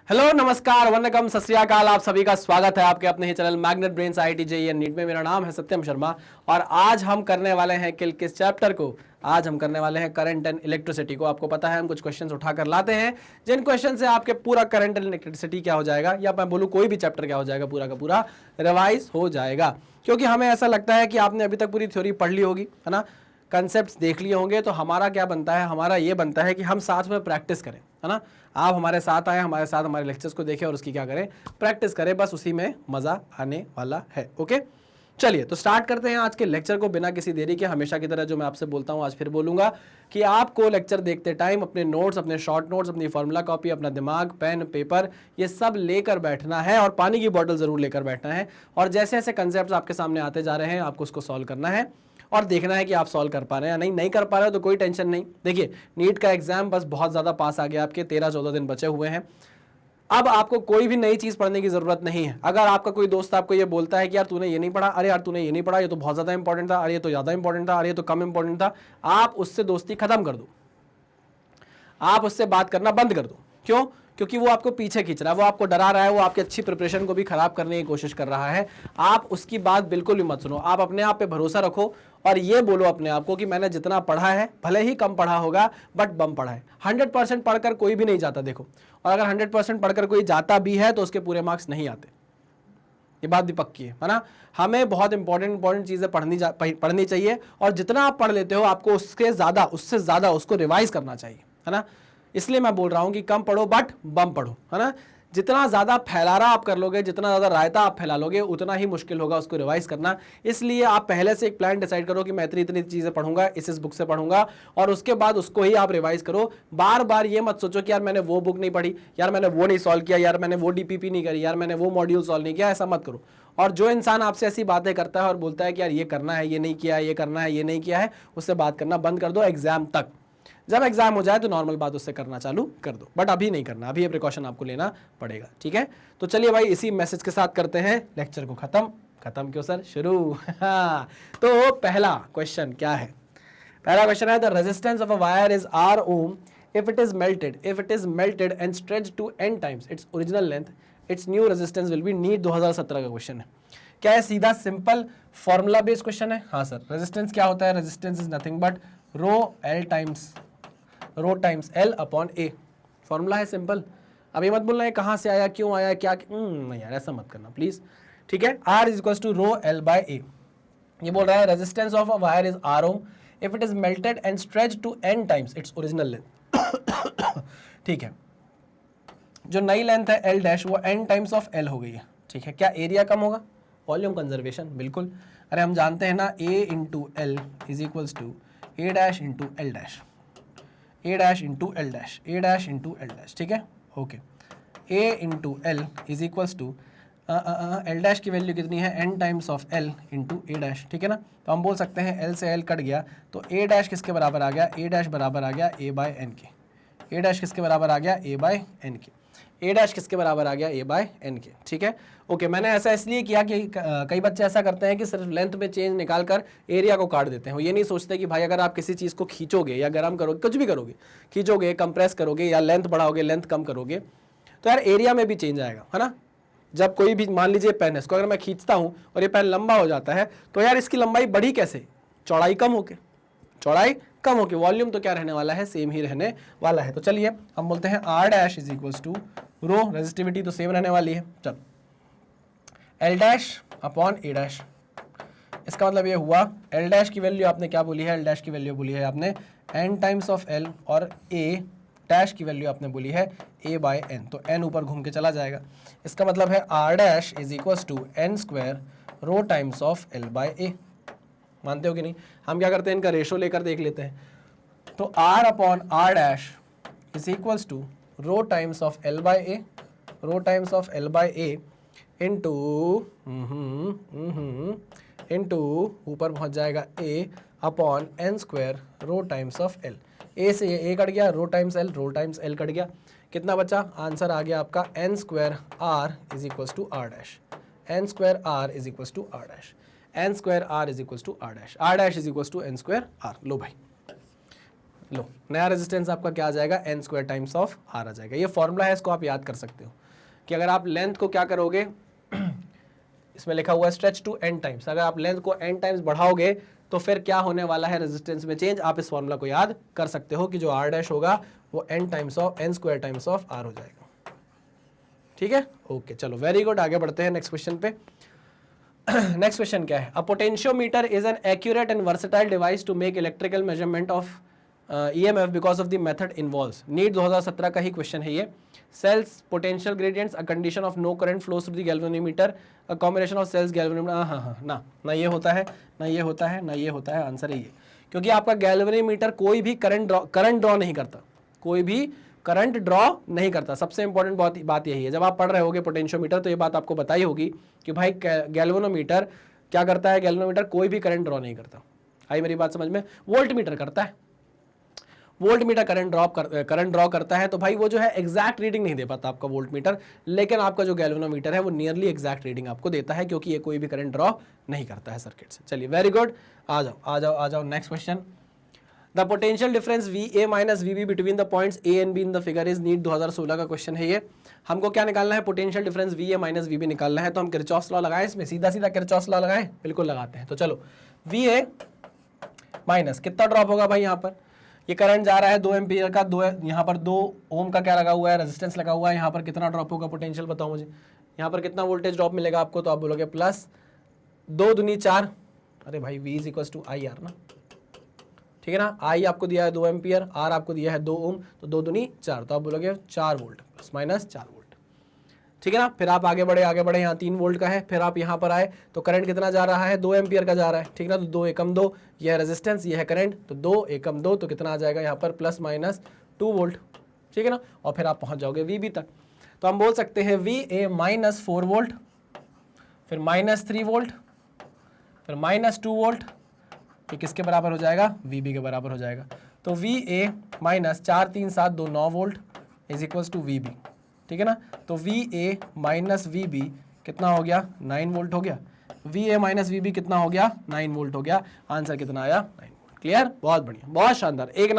Hello नमस्कार वंदकम सत श्री अकाल। आप सभी का स्वागत है आपके अपने ही channel magnet brains IIT JEE NEET में। मेरा नाम है सत्यम शर्मा और आज हम करने वाले हैं किस चैप्टर को। आज हम करने वाले हैं करंट एंड इलेक्ट्रिसिटी को। आपको पता है हम कुछ क्वेश्चंस उठाकर लाते हैं जिन क्वेश्चन से आपके पूरा करंट एंड इलेक्ट्रिसिटी क्या हो जाएगा, या मैं बोलूँ कोई भी चैप्टर क्या हो जाएगा, पूरा का पूरा रिवाइज हो जाएगा। क्योंकि हमें ऐसा लगता है कि आपने अभी तक पूरी थ्योरी पढ़ ली होगी, है ना, कंसेप्ट्स देख लिए होंगे। तो हमारा क्या बनता है, हमारा ये बनता है कि हम साथ में प्रैक्टिस करें, है ना। आप हमारे साथ आए, हमारे साथ हमारे लेक्चर्स को देखें और उसकी क्या करें, प्रैक्टिस करें। बस उसी में मज़ा आने वाला है। ओके, चलिए तो स्टार्ट करते हैं आज के लेक्चर को बिना किसी देरी के। हमेशा की तरह जो मैं आपसे बोलता हूँ आज फिर बोलूँगा कि आपको लेक्चर देखते टाइम अपने नोट्स, अपने शॉर्ट नोट्स, अपनी फॉर्मूला कॉपी, अपना दिमाग, पेन, पेपर, ये सब लेकर बैठना है और पानी की बोतल ज़रूर लेकर बैठना है। और जैसे जैसे कंसेप्ट आपके सामने आते जा रहे हैं आपको उसको सॉल्व करना है और देखना है कि आप सॉल्व कर पा रहे हैं या नहीं कर पा रहे हो तो कोई टेंशन नहीं। देखिए नीट का एग्जाम बस बहुत ज़्यादा पास आ गया, आपके 13-14 दिन बचे हुए हैं। अब आपको कोई भी नई चीज़ पढ़ने की ज़रूरत नहीं है। अगर आपका कोई दोस्त आपको ये बोलता है कि यार तूने ये नहीं पढ़ा, अरे यार तूने ये नहीं पढ़ा, ये तो बहुत ज़्यादा इंपॉर्टेंट था, अरे ये तो ज़्यादा इंपॉर्टेंट था, अरे ये तो कम इंपॉर्टेंट था, आप उससे दोस्ती खत्म कर दो, आप उससे बात करना बंद कर दो। क्यों? क्योंकि वो आपको पीछे खींच रहा है, वो आपको डरा रहा है, वो आपकी अच्छी प्रिपरेशन को भी खराब करने की कोशिश कर रहा है। आप उसकी बात बिल्कुल भी मत सुनो। आप अपने आप पे भरोसा रखो और ये बोलो अपने आप को कि मैंने जितना पढ़ा है, भले ही कम पढ़ा होगा बट बम पढ़ा है। 100% पढ़कर कोई भी नहीं जाता, देखो। और अगर 100% पढ़कर कोई जाता भी है तो उसके पूरे मार्क्स नहीं आते, ये बात भी पक्की है ना। हमें बहुत इंपॉर्टेंट चीज़ें पढ़नी चाहिए और जितना आप पढ़ लेते हो आपको उससे ज़्यादा उसको रिवाइज करना चाहिए, है ना। इसलिए मैं बोल रहा हूँ कि कम पढ़ो बट बम पढ़ो, है ना। जितना ज़्यादा फैलारा आप कर लोगे, जितना ज़्यादा रायता आप फैला लोगे, उतना ही मुश्किल होगा उसको रिवाइज करना। इसलिए आप पहले से एक प्लान डिसाइड करो कि मैं इतनी चीज़ें पढ़ूंगा, इस बुक से पढ़ूंगा, और उसके बाद उसको ही आप रिवाइज करो। बार बार ये मत सोचो कि यार मैंने वो बुक नहीं पढ़ी, यार मैंने वो नहीं सॉल्व किया, यार मैंने वो DPP नहीं करी, यार मैंने वो मॉड्यूल सॉल्व नहीं किया, ऐसा मत करो। और जो इंसान आपसे ऐसी बातें करता है और बोलता है कि यार ये करना है, ये नहीं किया है, ये करना है, ये नहीं किया है, उससे बात करना बंद कर दो एग्जाम तक। जब एग्जाम हो जाए तो नॉर्मल बात उससे करना चालू कर दो, बट अभी नहीं करना, अभी ये प्रिकॉशन आपको लेना पड़ेगा, ठीक है। तो चलिए भाई इसी मैसेज के साथ करते हैं लेक्चर को खत्म क्यों सर, शुरू। तो पहला क्वेश्चन क्या है, पहला क्वेश्चन है the resistance of a wire is R ohm if it is melted and stretched to n times its original length, its new resistance will be NEET 2017 का क्वेश्चन है। क्या है, सीधा सिंपल फॉर्मूला बेस्ड क्वेश्चन है। हाँ sir, resistance क्या होता है, resistance is nothing but rho times L upon A। Formula है सिंपल। अभी मत बोलना है कहाँ से आया, क्यों आया, क्या नहीं यार, ऐसा मत करना प्लीज, ठीक है। R is equal to rho L by A। ये बोल रहा है resistance of a wire is R ohm if it is melted and stretched to n times its original length. ठीक है, जो नई लेंथ है L डैश वो n टाइम्स ऑफ L हो गई है, ठीक है। क्या एरिया कम होगा, वॉल्यूम कंजर्वेशन, बिल्कुल। अरे हम जानते हैं ना A into L is equals to A dash into L dash, A dash into L dash, A dash into L dash, ठीक है, okay. A into L is equals to L dash की value कितनी है, n times of L into A dash, ठीक है ना। तो हम बोल सकते हैं L से L कट गया तो A डैश किसके बराबर आ गया, A डैश बराबर आ गया A बाय एन के। A डैश किसके बराबर आ गया, A बाय एन के। A डैश किसके बराबर आ गया, A बाय एन के, ठीक है, ओके। मैंने ऐसा इसलिए किया कि कई बच्चे ऐसा करते हैं कि सिर्फ लेंथ में चेंज निकाल कर एरिया को काट देते हैं। वो ये नहीं सोचते कि भाई अगर आप किसी चीज़ को खींचोगे या गर्म करोगे, कुछ भी करोगे, खींचोगे, कंप्रेस करोगे या लेंथ बढ़ाओगे, लेंथ कम करोगे, तो यार एरिया में भी चेंज आएगा, है ना। जब कोई भी, मान लीजिए पेन है, इसको अगर मैं खींचता हूँ और ये पेन लंबा हो जाता है तो यार इसकी लंबाई बढ़ी कैसे, चौड़ाई कम होके, वॉल्यूम तो क्या रहने वाला है, सेम ही रहने वाला है। तो चलिए हम बोलते हैं R dash is equals to rho, resistivity तो सेम रहने वाली है, चलो, L dash upon A dash. इसका मतलब ये हुआ L डैश की वैल्यू आपने क्या बोली है, L डैश की वैल्यू बोली है आपने n टाइम्स ऑफ L, और A डैश की वैल्यू आपने बोली है A बाय n, तो n ऊपर घूम के चला जाएगा। इसका मतलब है R dash is equals to n square rho times of L by A। मानते हो कि नहीं? हम क्या करते हैं, इनका रेशो लेकर देख लेते हैं। तो R upon R dash is equals to rho times of L by A, rho times of L by A into ऊपर पहुंच जाएगा A upon n square rho times of L। A से ये A कट गया, रो times L cut गया, कितना बचा, answer आ गया आपका n square R is equals to R dash, n square R is equals to R dash, n square R is equals to R dash, R dash is equals to n square R। लो भाई, लो, नया resistance आपका क्या आ जाएगा, n square times of R आ जाएगा। ये फॉर्मूला है, इसको आप याद कर सकते हो। कि अगर आप लेंथ को क्या करोगे, इसमें लिखा हुआ है स्ट्रेच टू n टाइम्स, अगर आप लेंथ को n टाइम्स बढ़ाओगे तो फिर क्या होने वाला है रेजिस्टेंस में चेंज। आप इस फॉर्मूला को याद कर सकते हो कि जो r डैश होगा वो n times of n square times of r हो जाएगा। ठीक है, ओके, चलो वेरी गुड, आगे बढ़ते हैं नेक्स्ट क्वेश्चन पे। नेक्स्ट क्वेश्चन क्या है, a potentiometer is an accurate and versatile device to make electrical measurement of EMF because of the method involves. NEET 2017 का ही क्वेश्चन है ये। Cells potential gradients, a condition of no current flows through the galvanometer, a combination of cells galvanometer. हाँ, ना ये होता है, ना ये होता है, ना ये होता है, आंसर है ये। क्योंकि आपका गैल्वेनोमीटर कोई भी करंट ड्रॉ नहीं करता, कोई भी करंट ड्रॉ नहीं करता। सबसे इंपॉर्टेंट बात यही है, जब आप पढ़ रहे होगे पोटेंशियोमीटर तो ये बात आपको बताई होगी कि भाई गैल्वेनोमीटर क्या करता है, गैल्वेनोमीटर कोई भी करंट ड्रॉ नहीं करता। आई मेरी बात समझ में। वोल्ट मीटर करता है, वोल्ट मीटर करंट ड्रॉ करता है, तो भाई वो जो है एग्जैक्ट रीडिंग नहीं दे पाता आपका वोल्ट मीटर, लेकिन आपका जो गैल्वेनोमीटर है वो नियरली एग्जैक्ट रीडिंग आपको देता है, क्योंकि ये कोई भी करंट ड्रॉ नहीं करता है सर्किट से। चलिए वेरी गुड, आ जाओ next question. The potential difference VA minus VB between the points A and B in the figure is. NEET 2016 का क्वेश्चन है ये। हमको क्या निकालना है, potential difference VA minus VB निकालना है। तो हम किरचॉफ्स लॉ लगाएं इसमें, सीधा किरचॉफ्स लॉ लगाएं, बिल्कुल लगाते हैं। तो चलो VA माइनस कितना ड्रॉप होगा भाई, यहाँ पर ये करंट जा रहा है 2 एम्पियर का, यहाँ पर 2 ओम का क्या लगा हुआ है, रेजिस्टेंस लगा हुआ है। यहाँ पर कितना ड्रॉप होगा पोटेंशियल बताओ मुझे, यहाँ पर कितना वोल्टेज ड्रॉप मिलेगा आपको। तो आप बोलोगे प्लस 2 दूनी 4, अरे भाई V is equals to IR ना, ठीक है ना। I आपको दिया है 2 एम्पियर, R आपको दिया है 2 ओम, तो 2 दूनी 4, तो आप बोलोगे 4 वोल्ट प्लस माइनस 4 वोल्ट, ठीक है ना। फिर आप आगे बढ़े, यहाँ 3 वोल्ट का है, फिर आप यहाँ पर आए तो करंट कितना जा रहा है, 2 एम्पियर का जा रहा है, ठीक है ना। तो 2 एकम 2, यह है रेजिस्टेंस, ये है करंट, तो 2 एकम 2 तो कितना आ जाएगा यहाँ पर प्लस माइनस 2 वोल्ट, ठीक है ना। और फिर आप पहुँच जाओगे VB तक। तो हम बोल सकते हैं VA माइनस 4 वोल्ट, फिर माइनस 3 वोल्ट, फिर माइनस 2 वोल्ट, ये किसके बराबर हो जाएगा, VB के बराबर हो जाएगा। तो VA minus 4 3 7 2 9 volt is equals to VB, ठीक है ना। तो VA माइनस VB कितना हो गया, 9 वोल्ट हो गया। VA माइनस VB कितना हो गया, 9 वोल्ट हो गया। आंसर कितना आया, 9 वोल्ट। क्लियर, बहुत बढ़िया, बहुत शानदार, एक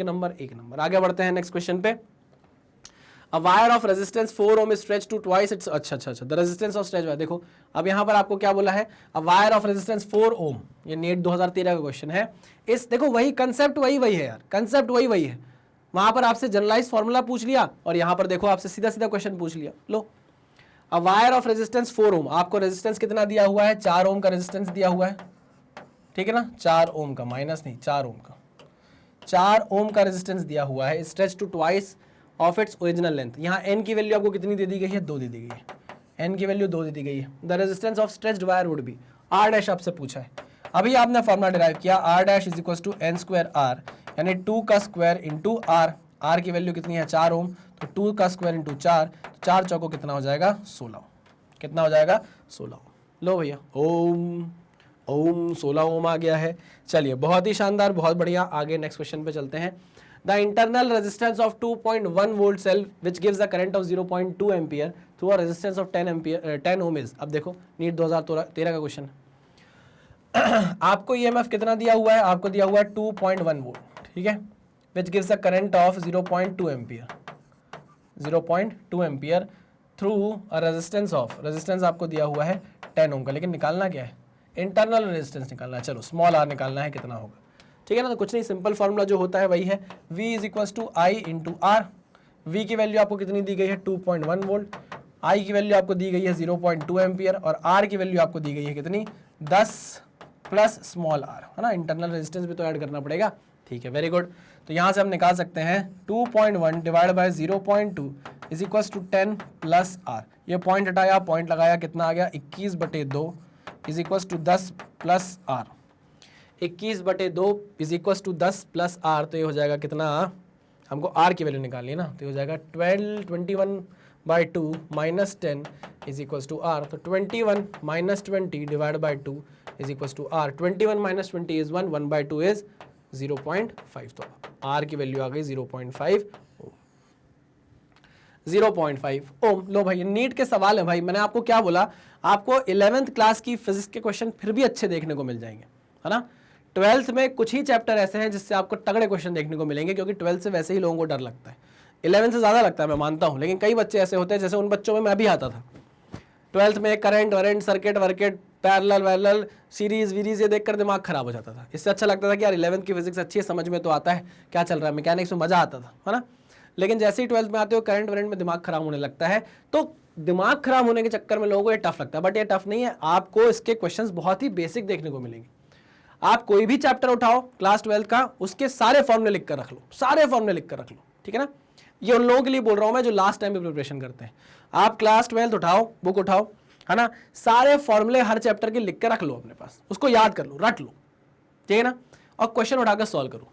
नंबर। आगे बढ़ते हैं नेक्स्ट क्वेश्चन पे। A wire of resistance 4 ohm is stretched to twice its अच्छा the resistance of stretch। देखो अब यहाँ पर आपको क्या बोला है, a wire of resistance 4 ohm, ये नीट 2013 का क्वेश्चन है। इस देखो वही कंसेप्ट वही है यार, कंसेप्ट वही है। वहां पर आपसे जनरलाइज फॉर्मूला पूछ लिया और यहाँ पर देखो आपसे सीधा क्वेश्चन पूछ लिया। लो, a wire of resistance 4 ohm, आपको रेजिस्टेंस कितना दिया हुआ है, 4 ओम का रेजिस्टेंस दिया हुआ है, ठीक है ना। 4 ओम का, माइनस नहीं 4 ओम का, 4 ओम का रेजिस्टेंस दिया हुआ है, stretch to twice of its original length. यहाँ n की वैल्यू आपको कितनी दे दी गई है, 2 दे दी गई है, n की वैल्यू 2 दे दी गई है। The resistance of stretched wire would be, r dash आपसे पूछा है। अभी आपने फॉर्मूला डिराइव किया, r dash is equal to n square r, यानी 2 का स्क्वायर इंटू r की वैल्यू कितनी है 4 ओम, तो 2 का स्क्वायर इंटू 4, 4 चौको कितना हो जाएगा 16, कितना हो जाएगा 16। लो भैया ओम 16 ओम आ गया है। चलिए बहुत ही शानदार, बहुत बढ़िया, आगे नेक्स्ट क्वेश्चन पे चलते हैं। The internal resistance of 2.1 volt cell which gives a current of 0.2 ampere through a resistance of 10 ohm is। अब देखो नीट 2013 का क्वेश्चन है। आपको EMF कितना दिया हुआ है, आपको दिया हुआ है 2.1 वोल्ट, ठीक है, which gives a current of 0.2 ampere, 0.2 ampere through a resistance आपको दिया हुआ है 10 ओम का, लेकिन निकालना क्या है, इंटरनल रेजिस्टेंस निकालना है। चलो स्मॉल r निकालना है, कितना होगा, ठीक है ना। तो कुछ नहीं, सिंपल फॉर्मूला जो होता है वही है, V is equals to I into R. V की वैल्यू आपको कितनी दी गई है 2.1 वोल्ट, I की वैल्यू आपको दी गई है 0.2 एम्पियर और R की वैल्यू आपको दी गई है कितनी 10 प्लस स्मॉल r, है ना। इंटरनल रेजिस्टेंस भी तो ऐड करना पड़ेगा, ठीक है, वेरी गुड। तो यहाँ से हम निकाल सकते हैं 2.1 divide by 0.2 is equals to 10 plus r। ये पॉइंट हटाया, पॉइंट लगाया, कितना आ गया 21/2 is equals to 10 plus r। 21/2 is equals to 10 plus r, तो ये हो जाएगा कितना, हमको r की वैल्यू निकालनी है ना, तो ये हो जाएगा 21/2 minus 10 is equals to r। तो 21 minus 20 divide by 2 is equals to r। 21 minus 20 is 1, 1/2 is 0.5, तो r की वैल्यू आ गई 0.5 ओम, 0.5 ओम। लो भाई नीट के सवाल है भाई, मैंने आपको क्या बोला, आपको 11th क्लास की फिजिक्स के क्वेश्चन फिर भी अच्छे देखने को मिल जाएंगे, है ना। 12th में कुछ ही चैप्टर ऐसे हैं जिससे आपको तगड़े क्वेश्चन देखने को मिलेंगे, क्योंकि 12th से वैसे ही लोगों को डर लगता है। 11 से ज़्यादा लगता है, मैं मानता हूँ, लेकिन कई बच्चे ऐसे होते हैं, जैसे उन बच्चों में मैं भी आता था 12th में, करंट वरेंट सर्किट वर्किट पैरेलल वैरेलल सीरीज वीरीज ये देखकर दिमाग खराब हो जाता था। इससे अच्छा लगता था कि यार 11th की फिजिक्स अच्छी है, समझ में तो आता है क्या चल रहा है, मैकेनिक्स में मजा आता था, है ना। लेकिन जैसे ही 12th में आते हो करंट वरेंट में दिमाग खराब होने लगता है। तो दिमाग खराब होने के चक्कर में लोगों को ये टफ लगता है, बट ये टफ नहीं है, आपको इसके क्वेश्चंस बहुत ही बेसिक देखने को मिलेंगे। आप कोई भी चैप्टर उठाओ क्लास 12th का, उसके सारे फॉर्मूले लिख कर रख लो, सारे फॉर्मूले लिख कर रख लो, ठीक है ना। ये उन लोगों के लिए बोल रहा हूं मैं जो लास्ट टाइम में प्रिपरेशन करते हैं। आप क्लास 12th उठाओ, बुक उठाओ, है ना, सारे फॉर्मूले हर चैप्टर के लिख कर रख लो अपने पास, उसको याद कर लो, रट लो, ठीक है ना, और क्वेश्चन उठाकर सॉल्व करो।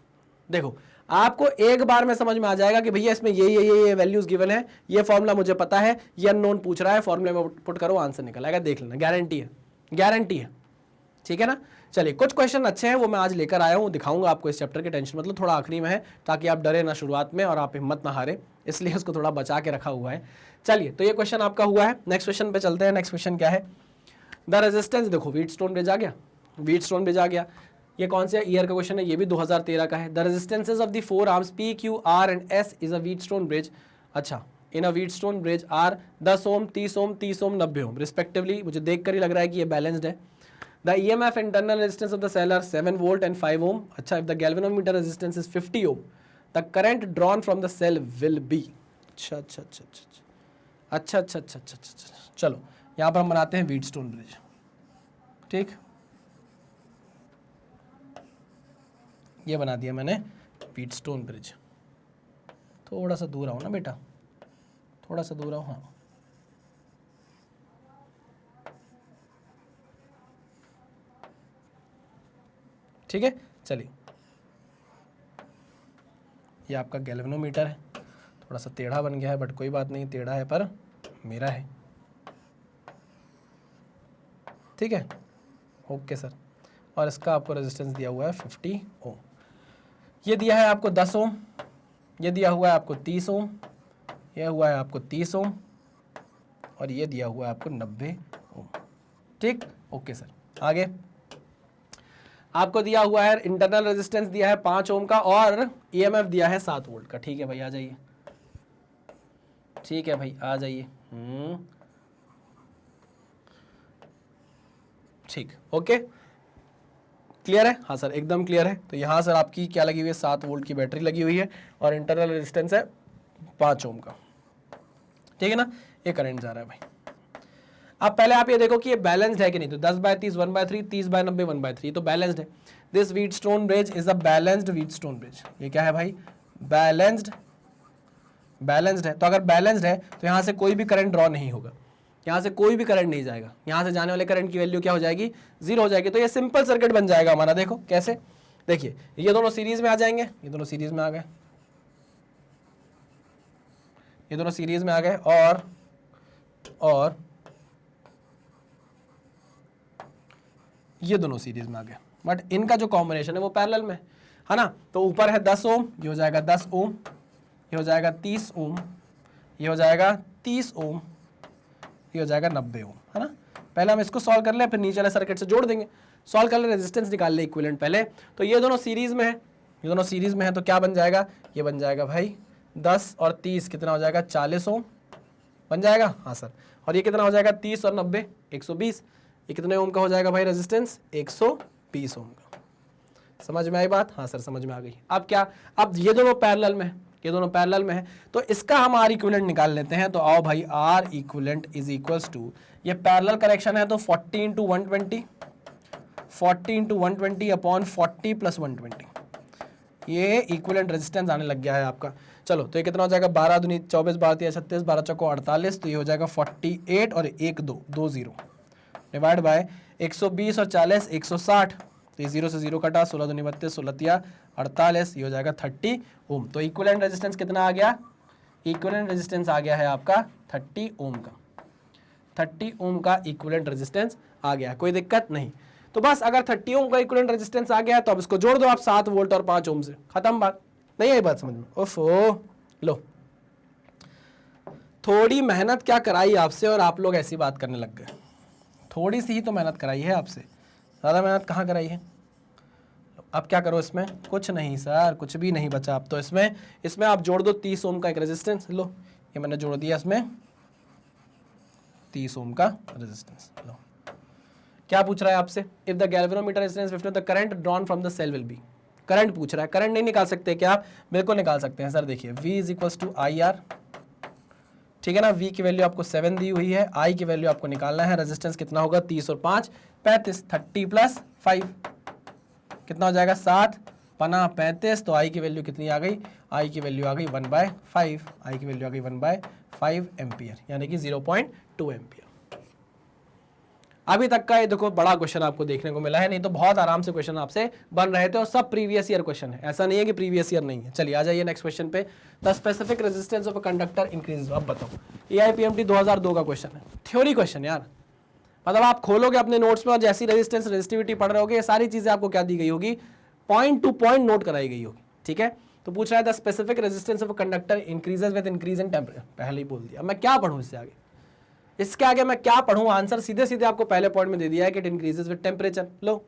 देखो आपको एक बार में समझ में आ जाएगा कि भैया इसमें ये वैल्यूज गिवन है, ये फॉर्मूला मुझे पता है, ये अननोन पूछ रहा है, फॉर्मूले में पुट करो आंसर निकल आएगा, देख लेना, गारंटी है, गारंटी है, ठीक है ना। चलिए कुछ क्वेश्चन अच्छे हैं वो मैं आज लेकर आया हूँ, दिखाऊंगा आपको इस चैप्टर के, टेंशन मतलब थोड़ा आखिरी में है ताकि आप डरे ना शुरुआत में और आप हिम्मत ना हारे, इसलिए उसको थोड़ा बचा के रखा हुआ है। चलिए तो ये क्वेश्चन आपका हुआ है, नेक्स्ट क्वेश्चन पे चलते हैं। नेक्स्ट क्वेश्चन क्या है, द रेजिस्टेंस, देखो व्हीटस्टोन ब्रिज आ गया, व्हीटस्टोन ब्रिज आ गया, ये कौन से ईयर का क्वेश्चन है, ये भी 2013 का है। The resistances of the 4 arms P, Q, R and S is a Wheatstone bridge, अच्छा in a Wheatstone bridge are 10 ohm 30 ohm 30 ohm 90 ohm respectively. मुझे देख कर ही लग रहा है कि ये बैलेंस्ड है। The EMF internal resistance of the cell are 7 volt and 5 ohm. अच्छा, if the galvanometer resistance is 50 ohm, the current drawn from the cell will be. अच्छा, चलो यहाँ पर हम बनाते हैं व्हीटस्टोन ब्रिज, ठीक, ये बना दिया मैंने व्हीटस्टोन ब्रिज। थोड़ा सा दूर आओ ना बेटा, थोड़ा सा दूर आओ, हाँ ठीक है। चलिए ये आपका गैल्वेनोमीटर है, थोड़ा सा टेढ़ा बन गया है बट कोई बात नहीं, टेढ़ा है पर मेरा है, ठीक है, ओके सर। और इसका आपको रेजिस्टेंस दिया हुआ है 50 ओम, ये दिया है आपको 10 ओम, ये दिया हुआ है आपको 30 ओम, ये हुआ है आपको 30 ओम, और ये दिया हुआ है आपको 90 ओम, ठीक, ओके सर। आगे आपको दिया हुआ है इंटरनल रेजिस्टेंस दिया है 5 ओम का और ईएमएफ दिया है 7 वोल्ट का, ठीक है भाई आ जाइए, ठीक है भाई आ जाइए, ठीक, ओके क्लियर है, हाँ सर एकदम क्लियर है। तो यहाँ सर आपकी क्या लगी हुई है, 7 वोल्ट की बैटरी लगी हुई है और इंटरनल रेजिस्टेंस है 5 ओम का, ठीक है ना, ये करंट जा रहा है भाई। अब पहले आप ये देखो कि ये बैलेंस्ड है कि नहीं, तो 10/30 1/3 30/90 1/3 तो बैलेंस्ड है। This Wheatstone bridge is a balanced Wheatstone bridge, ये क्या है भाई, बैलेंस्ड, बैलेंस्ड है। तो अगर बैलेंस्ड है तो यहाँ से कोई भी करंट ड्रॉ नहीं होगा, यहाँ से कोई भी करंट नहीं जाएगा, यहाँ से जाने वाले करंट की वैल्यू क्या हो जाएगी, 0 हो जाएगी। तो ये सिंपल सर्किट बन जाएगा हमारा। देखो कैसे, देखिए ये दोनों सीरीज में आ जाएंगे, ये दोनों सीरीज में आ गए, ये दोनों सीरीज में आ गए, और ये दोनों सीरीज में आ गए, बट इनका जो कॉम्बिनेशन है वो पैरेलल में है ना। तो ऊपर है 10 ओम, ये हो जाएगा 10 ओम, ये हो जाएगा 30 ओम, ये हो जाएगा 30 ओम, ये हो जाएगा 90 ओम, है ना। पहले हम इसको सॉल्व कर ले, फिर नीचे वाले सर्किट से जोड़ देंगे, सॉल्व कर ले, रेजिस्टेंस निकाल ले इक्विवेलेंट पहले। तो ये दोनों सीरीज में है, ये दोनों सीरीज में है, तो क्या बन जाएगा, ये बन जाएगा भाई 10 और 30 कितना हो जाएगा, 40 ओम बन जाएगा, हाँ सर। और ये कितना हो जाएगा, 30 और 90 120, ये कितने ओम का हो जाएगा भाई रेजिस्टेंस, 120 ओम का। समझ में आई बात, हाँ सर समझ में आ गई। अब क्या, अब ये दोनों पैरेलल में है, ये दोनों पैरेलल में है, तो इसका हम आर इक्विवेलेंट निकाल लेते हैं। तो आओ भाई, R equivalent is equals to, ये पैरेलल कनेक्शन है तो 40 × 120, 40 × 120 अपॉन 40 + 120, ये इक्विवेलेंट रेजिस्टेंस आने लग गया है आपका। चलो तो ये कितना हो जाएगा, 12 दूनी 24 12 3 36 12 चौको 48, तो ये हो जाएगा 48 और 1 2 2 0 डिवाइड बाय 120 और 40 160, तो ये 0 से 0 कटा, 16 दूनी 32 16 तिया 48, ये हो जाएगा 30 ओम। तो इक्विवेलेंट रेजिस्टेंस कितना आ गया, इक्विवेलेंट रेजिस्टेंस आ गया है आपका 30 ओम का, 30 ओम का इक्विवेलेंट रेजिस्टेंस आ गया, कोई दिक्कत नहीं। तो बस अगर 30 ओम का इक्विवेलेंट रेजिस्टेंस आ गया है तो अब इसको जोड़ दो आप 7 वोल्ट और 5 ओम से, खत्म बात। नहीं आई बात समझ में, ओफो लो, थोड़ी मेहनत क्या कराई आपसे और आप लोग ऐसी बात करने लग गए। थोड़ी सी ही तो मेहनत कराई है आपसे, ज़्यादा मेहनत कहाँ कराई है। अब क्या करो इसमें, कुछ नहीं सर, कुछ भी नहीं बचा अब तो इसमें आप जोड़ दो 30 ओम का एक रेजिस्टेंस। लो ये मैंने जोड़ दिया इसमें 30 ओम का रेजिस्टेंस। लो क्या पूछ रहा है आपसे, if the galvanometer resistance 50 the current drawn from the cell will be. Current पूछ रहा है, करंट नहीं निकाल सकते क्या आप? बिल्कुल निकाल सकते हैं सर। देखिए V is equal to I R, ठीक है ना। V की वैल्यू आपको 7 दी हुई है, I की वैल्यू आपको निकालना है। रेजिस्टेंस कितना होगा, 30 और 5 35, 30 प्लस 5 कितना हो जाएगा 7 पना 35। तो I की वैल्यू कितनी आ गई, I की वैल्यू आ गई 1/5, I की वैल्यू आ गई 1/5 एम्पियर, यानी कि 0.2 एम्पियर। अभी तक का ये देखो बड़ा क्वेश्चन आपको देखने को मिला है, नहीं तो बहुत आराम से क्वेश्चन आपसे बन रहे थे और सब प्रीवियस ईयर क्वेश्चन है, ऐसा नहीं है कि प्रीवियस ईयर नहीं है। चलिए आ जाइए नेक्स्ट क्वेश्चन पे। The specific resistance of a conductor increase. अब बताओ, AIPMT 2002 का क्वेश्चन है, थ्योरी क्वेश्चन यार। मतलब आप खोलोगे अपने नोट्स में और जैसी रेजिस्टेंस रेजिस्टिविटी पढ़ रहे होगे, ये सारी चीजें आपको क्या दी गई होगी, पॉइंट टू पॉइंट नोट कराई गई होगी, ठीक है। तो पूछ रहा है the specific resistance of a conductor increases with increase in temperature. पहले ही बोल दिया, मैं क्या पढ़ूं इससे आगे, इसके आगे मैं क्या पढ़ूं? आंसर सीधे सीधे आपको पहले पॉइंट में दे दिया है कि इट इंक्रीजेस विद टेम्परेचर। लो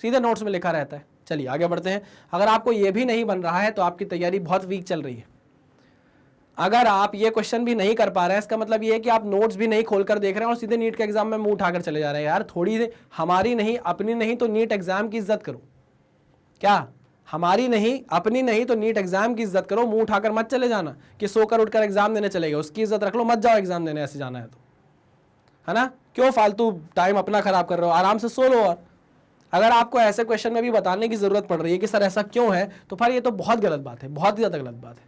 सीधे नोट्स में लिखा रहता है। चलिए आगे बढ़ते हैं। अगर आपको ये भी नहीं बन रहा है तो आपकी तैयारी बहुत वीक चल रही है। अगर आप ये क्वेश्चन भी नहीं कर पा रहे हैं, इसका मतलब ये है कि आप नोट्स भी नहीं खोलकर देख रहे हैं और सीधे नीट के एग्जाम में मुंह उठाकर चले जा रहे हैं। यार थोड़ी हमारी नहीं अपनी नहीं तो नीट एग्जाम की इज्जत करो। क्या हमारी नहीं अपनी नहीं तो नीट एग्जाम की इज्जत करो। मुंह उठाकर मत चले जाना कि सोकर उठकर एग्जाम देने चले गए, उसकी इज्जत रख लो, मत जाओ एग्जाम देने ऐसे जाना है तो, है ना। क्यों फालतू टाइम अपना खराब कर रहे हो, आराम से सो लो। और अगर आपको ऐसे क्वेश्चन में भी बताने की जरूरत पड़ रही है कि सर ऐसा क्यों है, तो फिर ये तो बहुत गलत बात है, बहुत ही ज्यादा गलत बात है।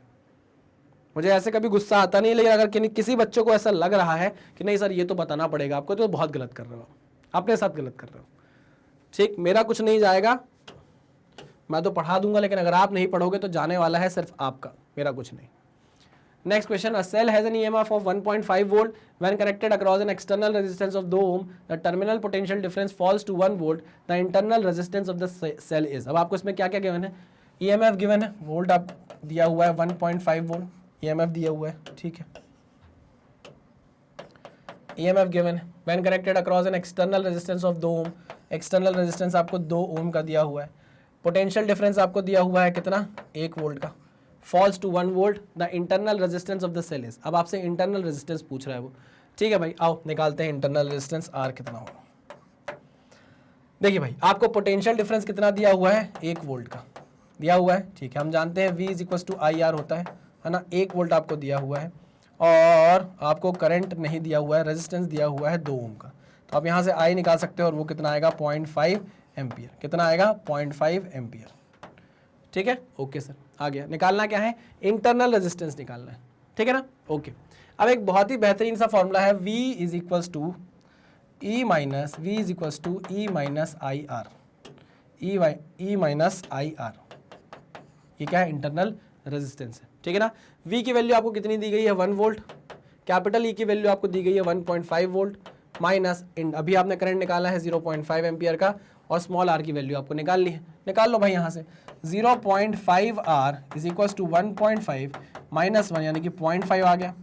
मुझे ऐसे कभी गुस्सा आता नहीं, लेकिन अगर किसी बच्चों को ऐसा लग रहा है कि नहीं सर ये तो बताना पड़ेगा आपको, तो बहुत गलत कर रहे हो, अपने साथ गलत कर रहे हो। ठीक, मेरा कुछ नहीं जाएगा, मैं तो पढ़ा दूंगा, लेकिन अगर आप नहीं पढ़ोगे तो जाने वाला है सिर्फ आपका, मेरा कुछ नहीं। Next question, a cell has an EMF of 1.5 volt when connected across an external resistance of 2 ohm. The terminal potential difference falls to 1 volt. The internal resistance of the cell is. अब आपको इसमें क्या क्या given है, EMF given है, volt आप दिया हुआ है 1.5 वोल्ट EMF दिया हुआ है, ठीक है। EMF गिवन है when connected across an external resistance of 2 ohm. External resistance आपको 2 ओम का दिया हुआ है। पोटेंशियल डिफरेंस आपको दिया हुआ है कितना, 1 वोल्ट का। Falls to 1 volt. The internal resistance of the cell is. अब आपसे इंटरनल रेजिस्टेंस पूछ रहा है वो, ठीक है भाई। आओ निकालते हैं इंटरनल रेजिस्टेंस आर कितना होगा। देखिए भाई आपको पोटेंशियल डिफरेंस कितना दिया हुआ है, 1 वोल्ट का दिया हुआ है, ठीक है। हम जानते हैं V is equal to I R होता है ना। 1 वोल्ट आपको दिया हुआ है और आपको करंट नहीं दिया हुआ है, रेजिस्टेंस दिया हुआ है 2 ओम का। तो आप यहाँ से I निकाल सकते हो और वो कितना आएगा 0.5 एम्पियर। कितना आएगा 0.5 एम्पियर, ठीक है। ओके सर, आ गया। निकालना क्या है, इंटरनल रेजिस्टेंस निकालना है, ठीक है ना। ओके, अब एक बहुत ही बेहतरीन सा फॉर्मूला है, V is equals to E minus I R, E minus I R. ये क्या है, इंटरनल रेजिस्टेंस है, ठीक है ना। V की वैल्यू आपको कितनी दी गई है 1 वोल्ट। कैपिटल E की वैल्यू आपको दी गई है 1.5 वोल्ट माइनस अभी आपने करंट निकाला है 0.5 एम्पियर का, और स्मॉल r की वैल्यू आपको निकालनी है। निकाल लो भाई यहाँ से। 0.5 r is equal to 1.5 minus 1 यानी कि 0.5 आ गया।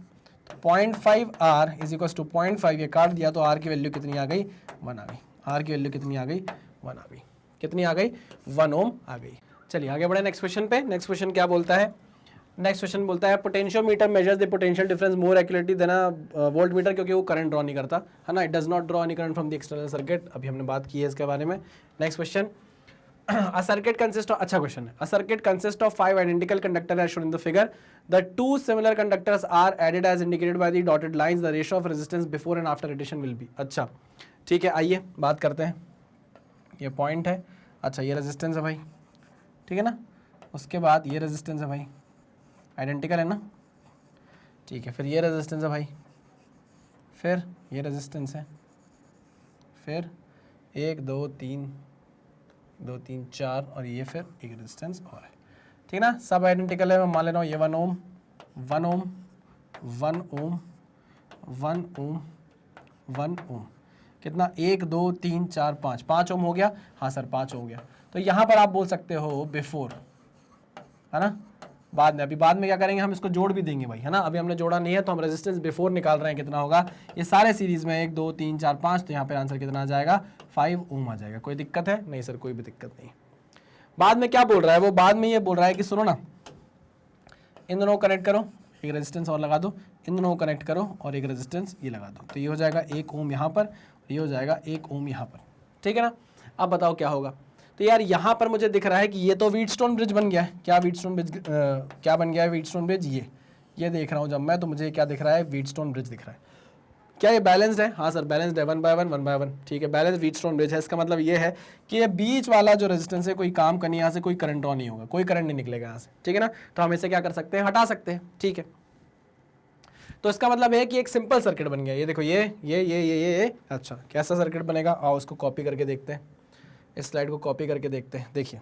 तो 0.5 r इज इक्वल टू 0.5, ये काट दिया तो r की वैल्यू कितनी आ गई, 1 आ गई। r की वैल्यू कितनी आ गई, 1 आ गई। कितनी आ गई, 1 ओम आ गई। चलिए आगे बढ़े नेक्स्ट क्वेश्चन पे। नेक्स्ट क्वेश्चन क्या बोलता है, नेक्स्ट क्वेश्चन बोलता है potentiometer measures the potential difference more accurately than a voltmeter, क्योंकि वो करंट ड्रॉ नहीं करता है ना। It does not draw any current from the external circuit. अभी हमने बात की है इसके बारे में। Next question, a circuit consists of, अच्छा क्वेश्चन है, a circuit consists of 5 identical conductors as shown in the figure. The 2 similar conductors are added as indicated by the dotted lines. The ratio of resistance before and after addition will be. अच्छा ठीक है, आइए बात करते हैं। ये point है, अच्छा ये रेजिस्टेंस है भाई, ठीक है ना। उसके बाद ये रेजिस्टेंस है भाई, आइडेंटिकल है ना, ठीक है। फिर ये रेजिस्टेंस है भाई, फिर ये रेजिस्टेंस है, फिर 1 2 3 4 और ये फिर एक रेजिस्टेंस और है, ठीक ना। सब आइडेंटिकल है। मैं मान ले रहा हूँ ये 1 ओम 1 ओम 1 ओम 1 ओम 1 ओम, कितना 1 2 3 4 5 ओम हो गया। हाँ सर 5 हो गया। तो यहाँ पर आप बोल सकते हो बिफोर, है ना। बाद में, अभी बाद में क्या करेंगे, हम इसको जोड़ भी देंगे भाई, है ना। अभी हमने जोड़ा नहीं है तो हम रेजिस्टेंस बिफोर निकाल रहे हैं, कितना होगा ये सारे सीरीज में 1 2 3 4 5। तो यहाँ पे आंसर कितना आ जाएगा, 5 ओम आ जाएगा। कोई दिक्कत है नहीं सर, कोई भी दिक्कत नहीं। बाद में क्या बोल रहा है वो, बाद में ये बोल रहा है कि सुनो ना, इन दोनों को कनेक्ट करो, एक रेजिस्टेंस और लगा दो, इन दोनों को कनेक्ट करो और एक रेजिस्टेंस ये लगा दो, तो ये हो जाएगा 1 ओम यहाँ पर, ये हो जाएगा 1 ओम यहाँ पर, ठीक है ना। अब बताओ क्या होगा। तो यार यहाँ पर मुझे दिख रहा है कि ये तो व्हीटस्टोन ब्रिज बन गया है। क्या व्हीटस्टोन ब्रिज क्या बन गया है व्हीटस्टोन ब्रिज, ये देख रहा हूँ जब मैं, तो मुझे क्या दिख रहा है, व्हीटस्टोन ब्रिज दिख रहा है। क्या ये बैलेंस्ड है? हाँ सर बैलेंस्ड है, 1 बाय 1 ठीक है, बैलेंस व्हीटस्टोन ब्रिज है। इसका मतलब ये है कि ये बीच वाला जो रेजिस्टेंस है कोई काम का नहीं, यहाँ से कोई करंट ऑन नहीं होगा, कोई करंट नहीं निकलेगा यहाँ से, ठीक है ना। तो हम इसे क्या कर सकते हैं, हटा सकते हैं, ठीक है। तो इसका मतलब है कि एक सिंपल सर्किट बन गया। ये देखो ये अच्छा कैसा सर्किट बनेगा, आओ उसको कॉपी करके देखते हैं, इस स्लाइड को कॉपी करके देखते हैं। देखिए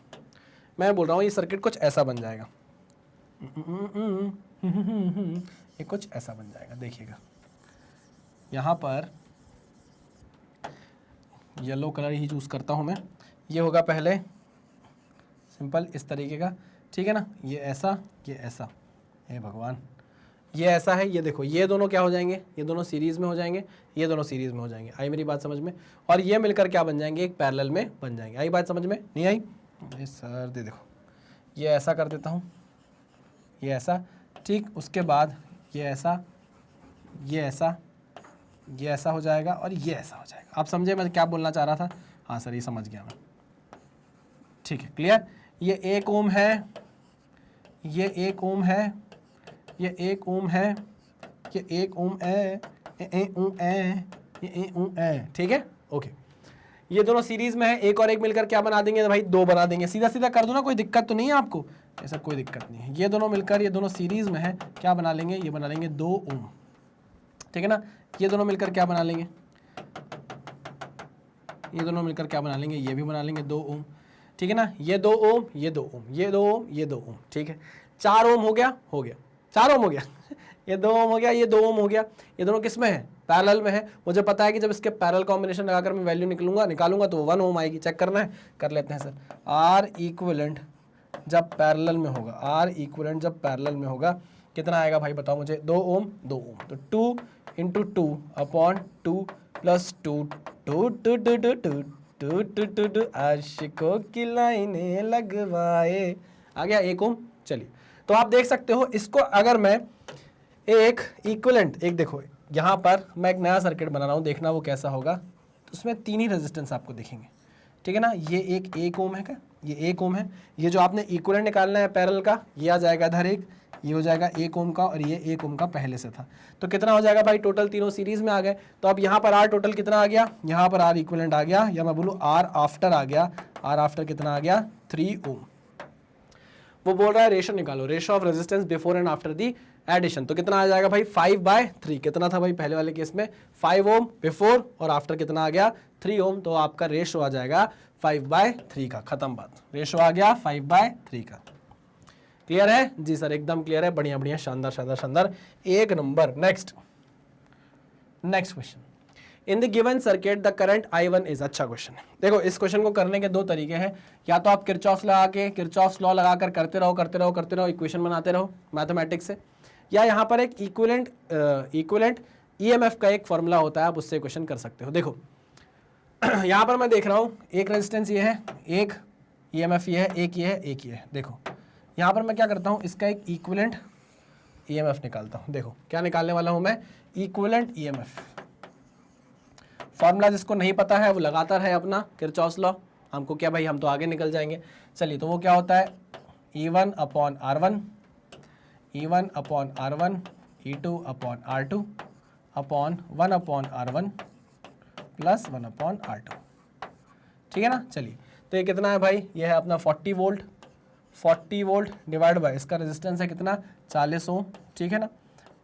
मैं बोल रहा हूँ ये सर्किट कुछ ऐसा बन जाएगा, ये कुछ ऐसा बन जाएगा। देखिएगा यहाँ पर येलो कलर ही चूज़ करता हूँ मैं। ये होगा पहले सिंपल इस तरीके का, ठीक है ना, ये ऐसा, ये ऐसा, हे भगवान, ये ऐसा है। ये देखो ये दोनों क्या हो जाएंगे, ये दोनों सीरीज़ में हो जाएंगे, ये दोनों सीरीज़ में हो जाएंगे। आई मेरी बात समझ में? और ये मिलकर क्या बन जाएंगे, एक पैरेलल में बन जाएंगे। आई बात समझ में? नहीं आई? ये सर दे देखो, ये ऐसा कर देता हूँ, ये ऐसा, ठीक। उसके बाद ये ऐसा, ये ऐसा, ये ऐसा हो जाएगा और ये ऐसा हो जाएगा। आप समझे मैं क्या बोलना चाह रहा था? हाँ सर ये समझ गया मैं, ठीक है, क्लियर। ये 1 ओम है, ये 1 ओम है, ये 1 ओम है, ये 1 ओम है, ये ओम है, ये ओम है, ठीक है, ओके। ये दोनों सीरीज में है, एक और एक मिलकर क्या बना देंगे भाई, 2 बना देंगे। सीधा सीधा कर दो ना, कोई दिक्कत तो नहीं है आपको, ऐसा कोई दिक्कत नहीं है। ये दोनों मिलकर, ये दोनों सीरीज में है, क्या बना लेंगे, ये बना लेंगे 2 ओम, ठीक है ना। ये दोनों मिलकर क्या बना लेंगे, ये दोनों मिलकर क्या बना लेंगे, ये भी बना लेंगे 2 ओम, ठीक है ना। ये 2 ओम, ये 2 ओम, ये 2 ओम, ये 2 ओम, ठीक है। 4 ओम हो गया, 4 ओम हो गया ये 2 ओम हो गया, ये 2 ओम हो गया। ये दोनों किस में है, पैरेलल में है। मुझे पता है कि जब इसके पैरेलल कॉम्बिनेशन लगाकर मैं वैल्यू निकालूंगा तो 1 ओम आएगी। चेक करना है, कर लेते हैं सर। आर इक्विवेलेंट जब पैरेलल में होगा, आर इक्विवेलेंट जब पैरेलल में होगा कितना आएगा भाई बताओ मुझे, 2 ओम 2 ओम, तो 2 इंटू 2 अपॉन 2 प्लस 2 2 2 2 2 2 2 2 2 2 आशिकों की लाइनें लगवाए, आ गया 1 ओम। चलिए तो आप देख सकते हो इसको, अगर मैं एक इक्विवेलेंट, एक देखो यहाँ पर मैं एक नया सर्किट बना रहा हूँ, देखना वो कैसा होगा। तो उसमें 3 ही रेजिस्टेंस आपको दिखेंगे, ठीक है ना। ये एक 1 ओम है क्या, ये 1 ओम है। ये जो आपने इक्विवेलेंट निकालना है पैरेलल का, ये आ जाएगा इधर एक, ये हो जाएगा 1 ओम का, और ये 1 ओम का पहले से था। तो कितना हो जाएगा भाई, टोटल तीनों सीरीज में आ गए। तो अब यहाँ पर आर टोटल कितना आ गया, यहाँ पर आर इक्विवेलेंट आ गया, या मैं बोलूँ आर आफ्टर आ गया। आर आफ्टर कितना आ गया, 3 ओम। वो बोल रहा है रेशो निकालो, ratio of resistance before and after the addition. तो कितना आ जाएगा भाई, 5/3। कितना था भाई पहले वाले केस में, 5 ओम बिफोर, और आफ्टर कितना आ गया, 3 ओम। तो आपका रेशो आ जाएगा 5/3 का। खत्म बात, रेशो आ गया 5/3 का। क्लियर है जी सर, एकदम क्लियर है, बढ़िया बढ़िया, शानदार शानदार शानदार, 1 number. Next question, in the given circuit the current I1 is. अच्छा क्वेश्चन है। देखो इस क्वेश्चन को करने के 2 तरीके हैं, या तो आप किरचॉफ्स लॉ लगाकर करते रहो, इक्वेशन बनाते रहो मैथमेटिक्स से, या यहाँ पर एक इक्विवेलेंट EMF का एक फॉर्मूला होता है, आप उससे क्वेश्चन कर सकते हो। देखो यहाँ पर मैं देख रहा हूँ एक रेजिस्टेंस ये है, एक EMF ये है, एक ये है, एक ये है। देखो यहाँ पर मैं क्या करता हूँ, इसका एक इक्विवेलेंट EMF निकालता हूँ। देखो क्या निकालने वाला हूँ मैं, इक्विवेलेंट EMF। फॉर्मूला जिसको नहीं पता है वो लगाता है अपना किरचॉफ्स लॉ, हमको क्या भाई, हम तो आगे निकल जाएंगे। चलिए तो वो क्या होता है, E1 upon R1, E1 upon R1, E2 upon R2 upon 1 upon R1 plus 1 upon R2, ठीक है ना। चलिए तो ये कितना है भाई, ये है अपना 40 वोल्ट, 40 वोल्ट डिवाइड बाय इसका रेजिस्टेंस है कितना, 40 ओम, ठीक है ना।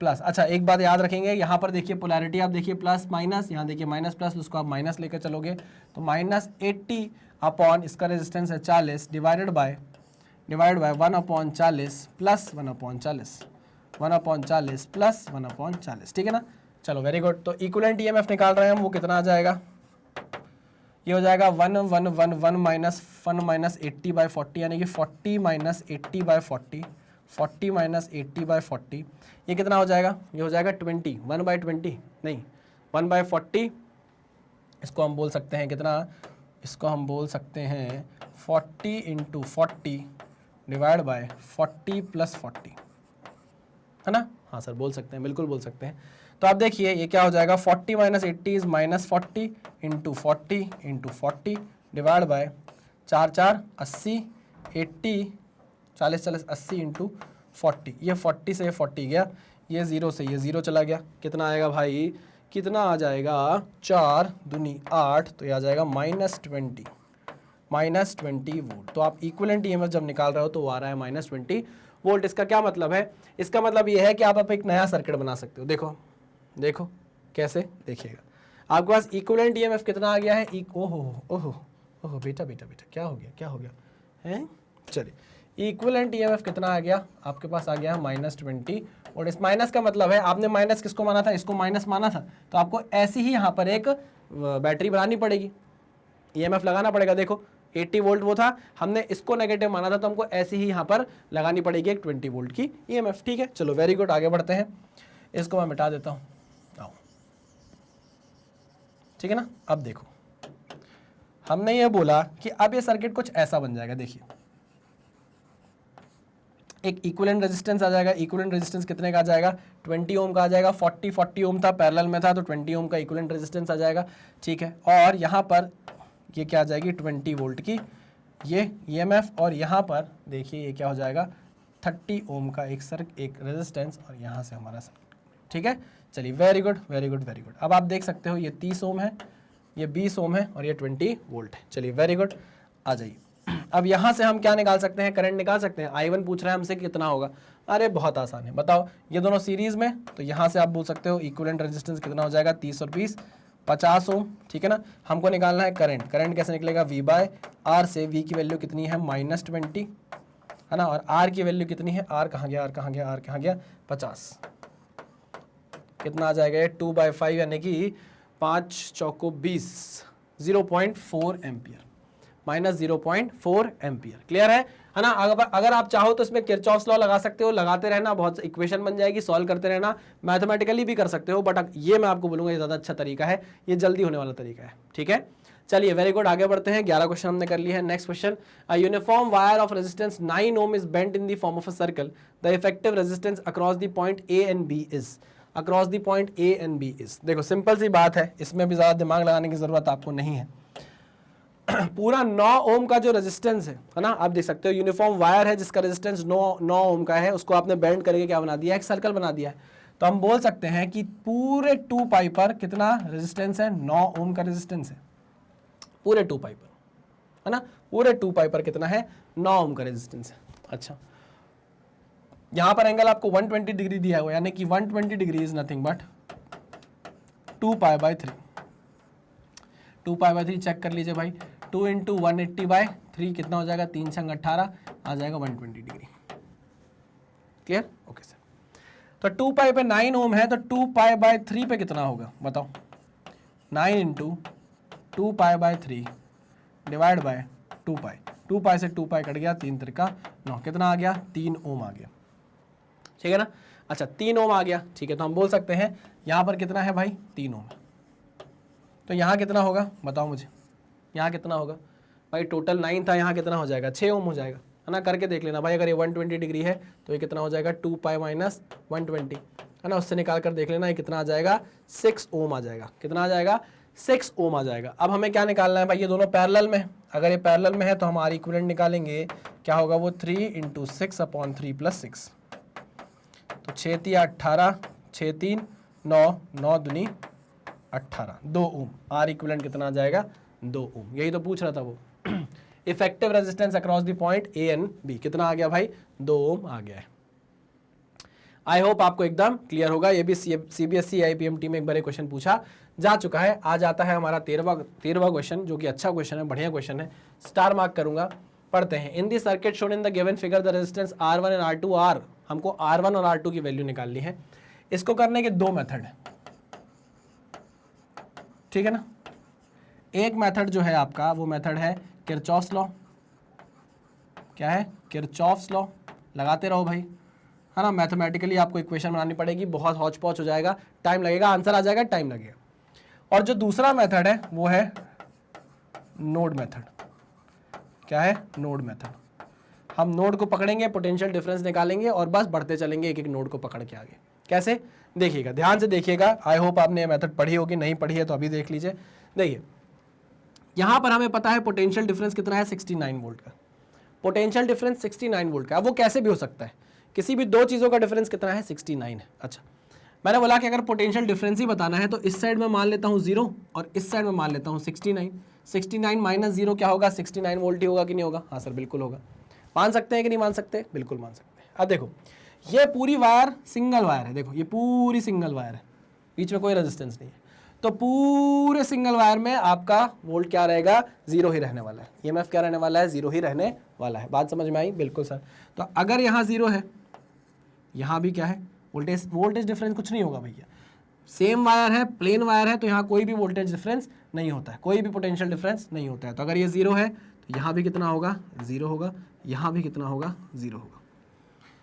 प्लस, अच्छा एक बात याद रखेंगे, यहाँ पर देखिए पोलैरिटी आप देखिए प्लस माइनस, यहाँ देखिए माइनस प्लस, उसको आप माइनस लेकर चलोगे तो -80 अपॉन इसका रेजिस्टेंस है 40 divide by 1 upon 40 plus 1 upon 40, 1 upon 40 plus 1 upon 40, ठीक है ना। चलो वेरी गुड। तो इक्विवेलेंट EMF निकाल रहे हैं हम, वो कितना आ जाएगा, ये हो जाएगा 1 माइनस 80/40, यानी कि 40 माइनस 80/40, 40 माइनस 80/40, ये कितना हो जाएगा, ये हो जाएगा 20, 1/20 नहीं 1/40। इसको हम बोल सकते हैं कितना, इसको हम बोल सकते हैं 40 इंटू 40 डिवाइड बाय 40 प्लस 40, है ना? हाँ सर बोल सकते हैं, बिल्कुल बोल सकते हैं। तो आप देखिए ये क्या हो जाएगा, 40 minus 80 is minus 40 into 40 divide by 4 4 80, 80 40 40 80 into 40, ये 40 से 40 गया, ये 0 से ये 0 चला गया, कितना आएगा भाई, कितना आ जाएगा, 4 दूनी 8, तो ये आ जाएगा -20 वोल्ट। तो आप इक्विवेलेंट ईएमएफ जब निकाल रहे हो तो वो आ रहा है -20 वोल्ट। इसका क्या मतलब है, इसका मतलब ये है कि आप एक नया सर्किट बना सकते हो। देखो देखो कैसे, देखिएगा आपके पास इक्विवेलेंट ईएमएफ कितना आ गया है, ओहो ओहो ओहो बेटा बेटा बेटा क्या हो गया है, चलिए इक्विवेलेंट ईएमएफ कितना आ गया आपके पास, आ गया -20। और इस माइनस का मतलब है आपने माइनस किसको माना था, इसको माइनस माना था, तो आपको ऐसी ही यहाँ पर एक बैटरी बनानी पड़ेगी, ईएमएफ लगाना पड़ेगा। देखो 80 वोल्ट वो था, हमने इसको नेगेटिव माना था, तो हमको ऐसी ही यहाँ पर लगानी पड़ेगी एक 20 वोल्ट की ईएमएफ। ठीक है, चलो वेरी गुड, आगे बढ़ते हैं। इसको मैं मिटा देता हूँ, आओ, ठीक है ना। अब देखो हमने ये बोला कि अब ये सर्किट कुछ ऐसा बन जाएगा। देखिए एक इक्विवेलेंट रेजिस्टेंस आ जाएगा, इक्विवेलेंट रेजिस्टेंस कितने का आ जाएगा, 20 ओम का आ जाएगा, 40 ओम था, पैरेलल में था, तो 20 ओम का इक्विवेलेंट रेजिस्टेंस आ जाएगा। ठीक है, और यहाँ पर ये क्या आ जाएगी, 20 वोल्ट की ये ईएमएफ, और यहाँ पर देखिए ये क्या हो जाएगा, 30 ओम का एक रेजिस्टेंस, और यहाँ से हमारा सर्किट। ठीक है, चलिए very good very good very good. अब आप देख सकते हो ये 30 ओम है, ये 20 ओम है, और ये 20 वोल्ट है। चलिए वेरी गुड, आ जाइए। अब यहाँ से हम क्या निकाल सकते हैं, करंट निकाल सकते हैं। I1 पूछ रहा है हमसे कितना होगा, अरे बहुत आसान है, बताओ, ये दोनों सीरीज में, तो यहाँ से आप बोल सकते हो इक्विवेलेंट रेजिस्टेंस कितना हो जाएगा, 30 और 20 50 ओम। ठीक है ना, हमको निकालना है करंट, करंट कैसे निकलेगा, V बाय R से, V की वैल्यू कितनी है -20, है ना, और R की वैल्यू कितनी है, R कहाँ गया, R कहाँ गया, R कहाँ गया, 50, कितना आ जाएगा, 2/5 यानी कि 5 चौको 20, 0.4 एम्पियर, -0.4 एम्पियर। क्लियर है ना। अगर आप चाहो तो इसमें किरचॉफ्स लॉ लगा सकते हो, लगाते रहना, बहुत इक्वेशन बन जाएगी, सॉल्व करते रहना, मैथमेटिकली भी कर सकते हो, बट ये मैं आपको बोलूंगा ये ज़्यादा अच्छा तरीका है, ये जल्दी होने वाला तरीका है। ठीक है, चलिए वेरी गुड, आगे बढ़ते हैं। 11 क्वेश्चन हमने कर लिए हैं। Next question, a uniform wire of resistance 9 ohm is bent in the form of a circle, the effective resistance across the point A and B is, across the point A and B is. देखो simple सी बात है, इसमें भी ज़्यादा दिमाग लगाने की जरूरत आपको नहीं है। पूरा 9 ओम का जो रेजिस्टेंस है ना, आप देख सकते हो यूनिफॉर्म वायर है जिसका रेजिस्टेंस 9 ओम का है, उसको आपने बेंड करके क्या बना दिया, एक सर्कल बना दिया है। तो हम बोल सकते हैं कि पूरे 2 पाई पर कितना रेजिस्टेंस है, 9 ओम का रेजिस्टेंस है पूरे 2 पाई पर, है ना, पूरे 2 पाई पर कितना है, 9 ओम का रेजिस्टेंस है। अच्छा, यहां पर एंगल आपको 120 डिग्री दिया हुआ है, यानी कि 120 degree is nothing but 2 pi by 3, 2 pi by 3 check कर लीजिए भाई, 2 इंटू 180/3 कितना हो जाएगा, 3 छंग 18 आ जाएगा 120 डिग्री। Clear, okay sir. तो 2 पाई पे 9 ओम है, तो 2 पाई बाय 3 पे कितना होगा बताओ, 9 into 2 pi by 3 divide by 2 पाई, 2 पाई से 2 पाई कट गया, 3 त्रिका 9, कितना आ गया, 3 ओम आ गया। ठीक है ना, अच्छा 3 ओम आ गया। ठीक है, तो हम बोल सकते हैं यहाँ पर कितना है भाई, 3 ओम है, तो यहाँ कितना होगा बताओ मुझे, यहाँ कितना होगा भाई, टोटल 9 था, यहाँ कितना हो जाएगा, 6 ओम हो जाएगा, है ना, करके देख लेना भाई। अगर ये 120 डिग्री है तो ये कितना हो जाएगा, 2 पाई माइनस 120, है ना, उससे निकाल कर देख लेना, ये कितना आ जाएगा, 6 ओम आ जाएगा। कितना आ जाएगा, 6 ओम आ जाएगा। अब हमें क्या निकालना है भाई, ये दोनों पैरेलल में, अगर ये पैरेलल में है तो हम आर इक्विवेलेंट निकालेंगे, क्या होगा वो 3 इंटू 6/3 + 6, तो 6 × 18, 6 × 3 9, 9 दूनी 18, 2 ओम। आर इक्विवेलेंट कितना आ जाएगा, 2 ओम। यही तो पूछ रहा था वो। Effective resistance across the point A and B कितना आ गया भाई, 2 ओम आ गया है। आई होप आपको एकदम क्लियर होगा। ये भी सीबीएसई आईपीएमटी में एक बार क्वेश्चन पूछा जा चुका है। आज आता है हमारा 13वां क्वेश्चन, जो कि अच्छा क्वेश्चन है, बढ़िया क्वेश्चन है, स्टार मार्क करूंगा। पढ़ते हैं। In the circuit shown in the given figure the resistance R1 and R2 are, हमको R1 और R2 की वैल्यू निकालनी है। इसको करने के 2 मेथड है, ठीक है ना। एक मेथड जो है आपका वो मेथड है किरचॉफ्स लॉ। क्या है, किरचॉफ्स लॉ। लगाते रहो भाई, है ना। मैथमेटिकली आपको इक्वेशन बनानी पड़ेगी, बहुत हौच पौच हो जाएगा, टाइम लगेगा, आंसर आ जाएगा, टाइम लगेगा। और जो दूसरा मेथड है वो है नोड मेथड। क्या है, नोड मेथड। हम नोड को पकड़ेंगे, पोटेंशियल डिफरेंस निकालेंगे और बस बढ़ते चलेंगे एक एक नोड को पकड़ के आगे। कैसे, देखिएगा, ध्यान से देखिएगा। आई होप आपने ये मेथड पढ़ी होगी, नहीं पढ़ी है तो अभी देख लीजिए। देखिए यहां पर हमें पता है पोटेंशियल डिफरेंस कितना है, 69 वोल्ट का। पोटेंशियल डिफरेंस 69 वोल्ट का। अब वो कैसे भी हो सकता है, किसी भी दो चीज़ों का डिफरेंस कितना है, 69 है। अच्छा, मैंने बोला कि अगर पोटेंशियल डिफरेंस ही बताना है तो इस साइड में मान लेता हूँ 0 और इस साइड में मान लेता हूँ 69। 69 माइनस 0 क्या होगा, 69 वोल्ट ही होगा कि नहीं होगा? हाँ सर बिल्कुल होगा। मान सकते हैं कि नहीं मान सकते? बिल्कुल मान सकते हैं। अब देखो ये पूरी वायर सिंगल वायर है, देखो ये पूरी सिंगल वायर है, बीच में कोई रेजिस्टेंस नहीं है, तो पूरे सिंगल वायर में आपका वोल्ट क्या रहेगा, 0 ही रहने वाला है। ईएमएफ क्या रहने वाला है, 0 ही रहने वाला है। बात समझ में आई? बिल्कुल सर। तो अगर यहाँ 0 है, यहाँ भी क्या है, वोल्टेज डिफरेंस कुछ नहीं होगा भैया, सेम वायर है, प्लेन वायर है, तो यहाँ कोई भी वोल्टेज डिफरेंस नहीं होता है, कोई भी पोटेंशियल डिफरेंस नहीं होता है। तो अगर ये 0 है तो यहाँ भी कितना होगा, 0 होगा, यहाँ भी कितना होगा, 0 होगा।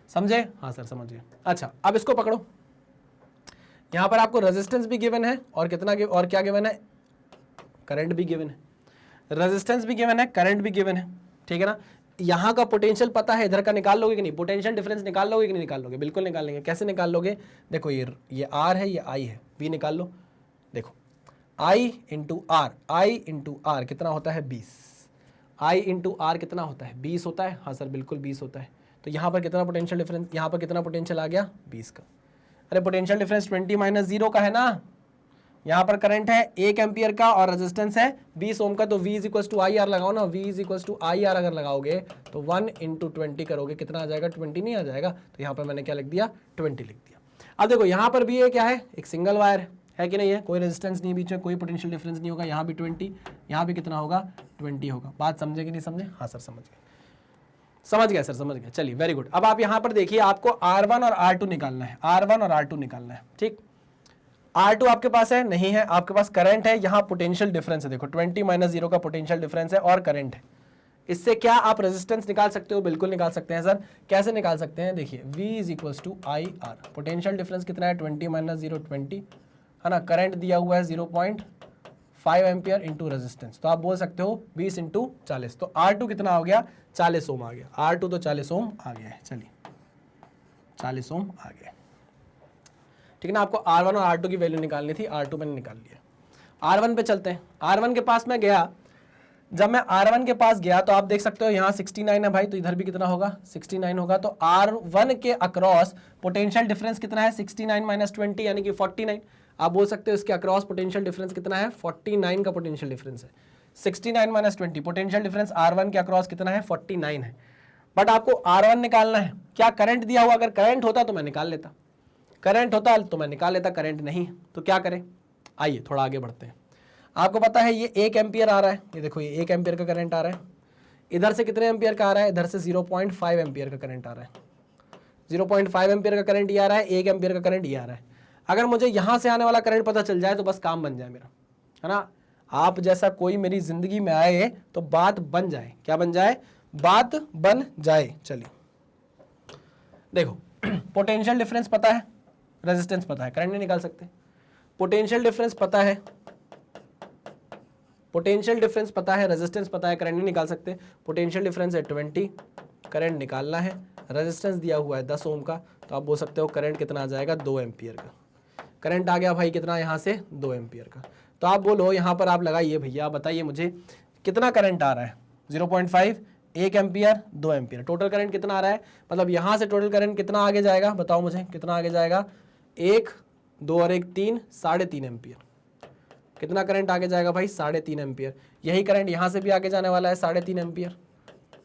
समझे? हाँ सर समझ गए। अच्छा अब इसको पकड़ो, यहाँ पर आपको रेजिस्टेंस भी गिवन है और कितना और क्या गिवन है, करंट भी गिवन है। रेजिस्टेंस भी गिवन है, करंट भी गिवन है, ठीक है ना। यहाँ का पोटेंशियल पता है, इधर का निकाल लोगे कि नहीं, पोटेंशियल डिफरेंस निकाल लोगे कि नहीं निकाल लोगे? बिल्कुल निकाल लेंगे। कैसे निकाल लोगे, देखो ये आर है, ये आई है, वी निकाल लो। देखो आई इंटू आर कितना होता है, 20। आई इंटू आर कितना होता है, 20 होता है। हाँ सर बिल्कुल 20 होता है। तो यहाँ पर कितना पोटेंशियल डिफरेंस, यहाँ पर कितना पोटेंशियल आ गया, 20 का। अरे पोटेंशियल डिफरेंस 20 माइनस 0 का है ना। यहाँ पर करंट है 1 एम्पियर का और रेजिस्टेंस है 20 ओम का, तो V equals to I R लगाओ ना। V equals to I R अगर लगाओगे तो 1 इंटू 20 करोगे, कितना आ जाएगा, 20 नहीं आ जाएगा। तो यहाँ पर मैंने क्या लिख दिया, 20 लिख दिया। अब देखो यहाँ पर भी ये क्या है, एक सिंगल वायर है कि नहीं है, कोई रेजिस्टेंस नहीं, बीच में कोई पोटेंशियल डिफरेंस नहीं होगा। यहाँ भी 20, यहाँ भी कितना होगा, 20 होगा। बात समझे कि नहीं समझे? हाँ सर समझ गए, समझ गया सर, समझ गया। चलिए वेरी गुड। अब आप यहाँ पर देखिए, आपको R1 और R2 निकालना है, R1 और R2 निकालना है, ठीक। R2 आपके पास है, नहीं है, आपके पास करंट है, यहाँ पोटेंशियल डिफरेंस है, देखो 20 माइनस 0 का पोटेंशियल डिफरेंस है और करंट है। इससे क्या आप रेजिस्टेंस निकाल सकते हो? बिल्कुल निकाल सकते हैं सर। कैसे निकाल सकते हैं, देखिए V is equals to I R, potential difference कितना है, 20 माइनस 0 20 है ना, करंट दिया हुआ है 0.5 एम्पियर इंटू रेजिस्टेंस, तो आप बोल सकते हो 20 इंटू 40। तो R2 कितना हो गया, 40 ओम आ गया। R2 तो 40 ओम आ गया है, चलिए 40 ओम आ गया, ठीक है ना। आपको R1 और R2 की वैल्यू निकालनी थी, R2 मैंने निकाल लिया। R1 पे चलते हैं। R1 के पास मैं गया, जब मैं R1 के पास गया तो आप देख सकते हो यहाँ 69 है भाई, तो इधर भी कितना होगा, 69 होगा। तो R1 के अक्रॉस पोटेंशियल डिफरेंस कितना है, 69 माइनस 20 यानी कि 49। आप बोल सकते हो इसके अक्रॉस पोटेंशियल डिफरेंस कितना है, 49 का पोटेंशियल डिफरेंस है। 69 माइनस 20, पोटेंशियल डिफरेंस R1 के अक्रॉस कितना है, 49 है। बट आपको R1 निकालना है, क्या करंट दिया हुआ, अगर करंट होता तो मैं निकाल लेता, करंट होता तो मैं निकाल लेता, करंट नहीं तो क्या करें। आइए थोड़ा आगे बढ़ते हैं। आपको पता है ये 1 एम्पियर आ रहा है, ये देखो ये 1 एम्पियर का करंट आ रहा है। इधर से कितने एम्पियर का आ रहा है, इधर से 0.5 एम्पियर का करंट आ रहा है। 0.5 एम्पियर का करंट ये आ रहा है, 1 एम्पियर का करंट ये आ रहा है। अगर मुझे यहाँ से आने वाला करंट पता चल जाए तो बस काम बन जाए मेरा, है ना। आप जैसा कोई मेरी जिंदगी में आए तो बात बन जाए, क्या बन जाए, बात बन जाए। चलिए देखो पोटेंशियल डिफरेंस पता है, रेजिस्टेंस पता है, करंट नहीं निकाल सकते। पोटेंशियल डिफरेंस पता है, पोटेंशियल डिफरेंस पता है, रेजिस्टेंस पता है, करंट नहीं निकाल सकते। पोटेंशियल डिफरेंस है 20, करंट निकालना है, रेजिस्टेंस दिया हुआ है 10 ओम का, तो आप बोल सकते हो करंट कितना आ जाएगा, 2 एम्पियर का। करंट आ गया भाई कितना, यहाँ से 2 एम्पियर का। तो आप बोलो यहाँ पर आप लगाइए भैया, बताइए मुझे कितना करंट आ रहा है, 0.5, 1 एम्पियर, 2 एम्पियर, टोटल करंट कितना आ रहा है, मतलब यहाँ से टोटल करंट कितना आगे जाएगा, बताओ मुझे कितना आगे जाएगा, 1, 2 और 1 3, 3.5 एम्पियर। कितना करंट आगे जाएगा भाई, 3.5 एम्पियर। यही करंट यहाँ से भी आगे जाने वाला है 3.5 एम्पियर,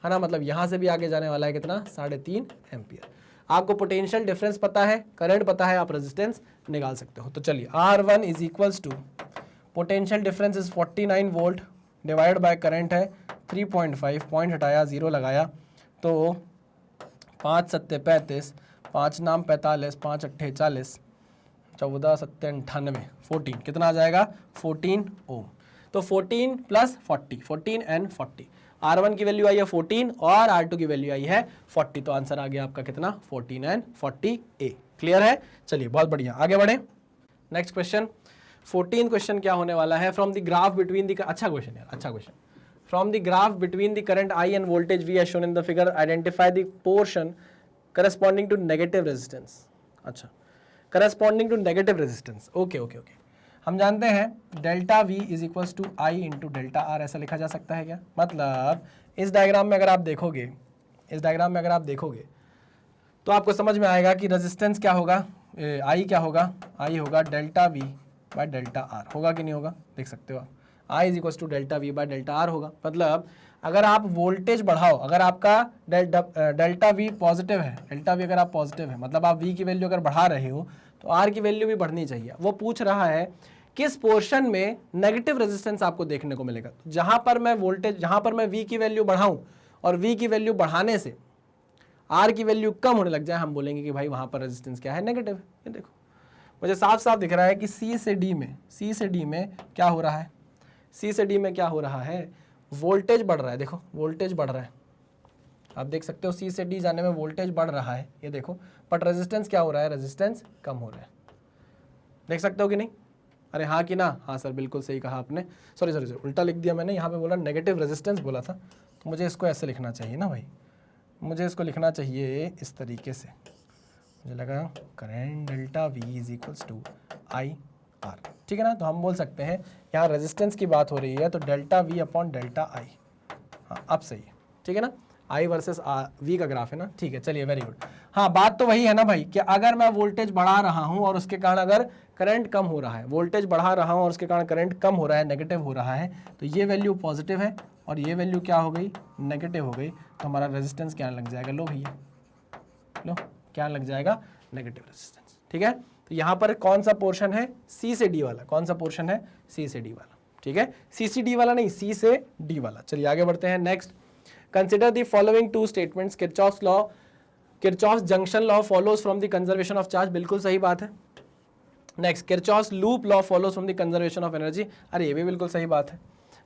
है ना, मतलब यहाँ से भी आगे जाने वाला है कितना, 3.5 एम्पियर। आपको पोटेंशियल डिफरेंस पता है, करंट पता है, आप रेजिस्टेंस निकाल सकते हो। तो चलिए R1 is equals to potential difference is 49 volt divide by current है 3.5, पॉइंट हटाया 0 लगाया तो 5 सत्ते 35, 5 नाम 45, 5 अट्ठे 40, 14 सत्ते 98, 14 कितना आ जाएगा, 14 ओम। तो 14 प्लस 40, 14 एंड 40, R1 की वैल्यू आई है 14 और R2 की वैल्यू आई है 40, तो आंसर आ गया आपका कितना, 14 एंड 40 A। क्लियर है? चलिए बहुत बढ़िया, आगे बढ़े। नेक्स्ट क्वेश्चन, 14 क्वेश्चन क्या होने वाला है, from the graph between the, अच्छा क्वेश्चन यार, अच्छा question. From the graph between the current I and voltage V as shown in the figure identify the portion corresponding to negative resistance. अच्छा, corresponding to negative resistance, okay okay okay. हम जानते हैं delta V is equals to I into delta R, ऐसा लिखा जा सकता है क्या? मतलब इस डायग्राम में अगर आप देखोगे, इस डायग्राम में अगर आप देखोगे तो आपको समझ में आएगा कि रेजिस्टेंस क्या होगा, आई क्या होगा, आई होगा delta V by delta R, होगा कि नहीं होगा? देख सकते हो आप, I is equals to delta V by delta R होगा। मतलब अगर आप वोल्टेज बढ़ाओ, अगर आपका डेल्टा वी पॉजिटिव है, डेल्टा वी अगर आप पॉजिटिव है, मतलब आप वी की वैल्यू अगर बढ़ा रहे हो तो आर की वैल्यू भी बढ़नी चाहिए। वो पूछ रहा है किस पोर्शन में नेगेटिव रेजिस्टेंस आपको देखने को मिलेगा। जहां पर मैं वोल्टेज, जहां पर मैं वी की वैल्यू बढ़ाऊं और वी की वैल्यू बढ़ाने से आर की वैल्यू कम होने लग जाए, हम बोलेंगे कि भाई वहां पर रेजिस्टेंस क्या है, नेगेटिव। ये देखो मुझे साफ साफ दिख रहा है कि सी से डी में क्या हो रहा है, सी से डी में क्या हो रहा है, वोल्टेज बढ़ रहा है। देखो वोल्टेज बढ़ रहा है, आप देख सकते हो सी से डी जाने में वोल्टेज बढ़ रहा है, ये देखो। बट रेजिस्टेंस क्या हो रहा है, रेजिस्टेंस कम हो रहा है। देख सकते हो कि नहीं? अरे हाँ कि ना? हाँ सर, बिल्कुल सही कहा आपने। सॉरी उल्टा लिख दिया मैंने, यहाँ पे बोला नेगेटिव रेजिस्टेंस बोला था, तो मुझे इसको ऐसे लिखना चाहिए ना भाई, मुझे इसको लिखना चाहिए इस तरीके से। मुझे लगा current delta V is equals to I R, ठीक है ना? तो हम बोल सकते हैं यहाँ रेजिस्टेंस की बात हो रही है तो डेल्टा वी अपॉन डेल्टा आई। हाँ अब सही है, ठीक है ना? आई वर्सेस वी का ग्राफ है ना, ठीक है, चलिए वेरी गुड। हाँ बात तो वही है ना भाई कि अगर मैं वोल्टेज बढ़ा रहा हूँ और उसके कारण अगर करंट कम हो रहा है, वोल्टेज बढ़ा रहा हूँ और उसके कारण करंट कम हो रहा है, नेगेटिव हो रहा है, तो ये वैल्यू पॉजिटिव है और ये वैल्यू क्या हो गई, नेगेटिव हो गई, तो हमारा रेजिस्टेंस क्या लग जाएगा, लो भैया, लो क्या लग जाएगा, नेगेटिव रेजिस्टेंस। ठीक है, तो यहाँ पर कौन सा पोर्शन है, सी से डी वाला, कौन सा पोर्शन है, सी से डी वाला। ठीक है, सी से डी वाला नहीं, सी से डी वाला। चलिए आगे बढ़ते हैं। Next, consider the following two statements. Kirchhoff's law, Kirchhoff's junction law follows from the conservation of charge, बिल्कुल सही बात है। Next, Kirchhoff's loop law follows from the conservation of energy, अरे ये भी बिल्कुल सही बात है।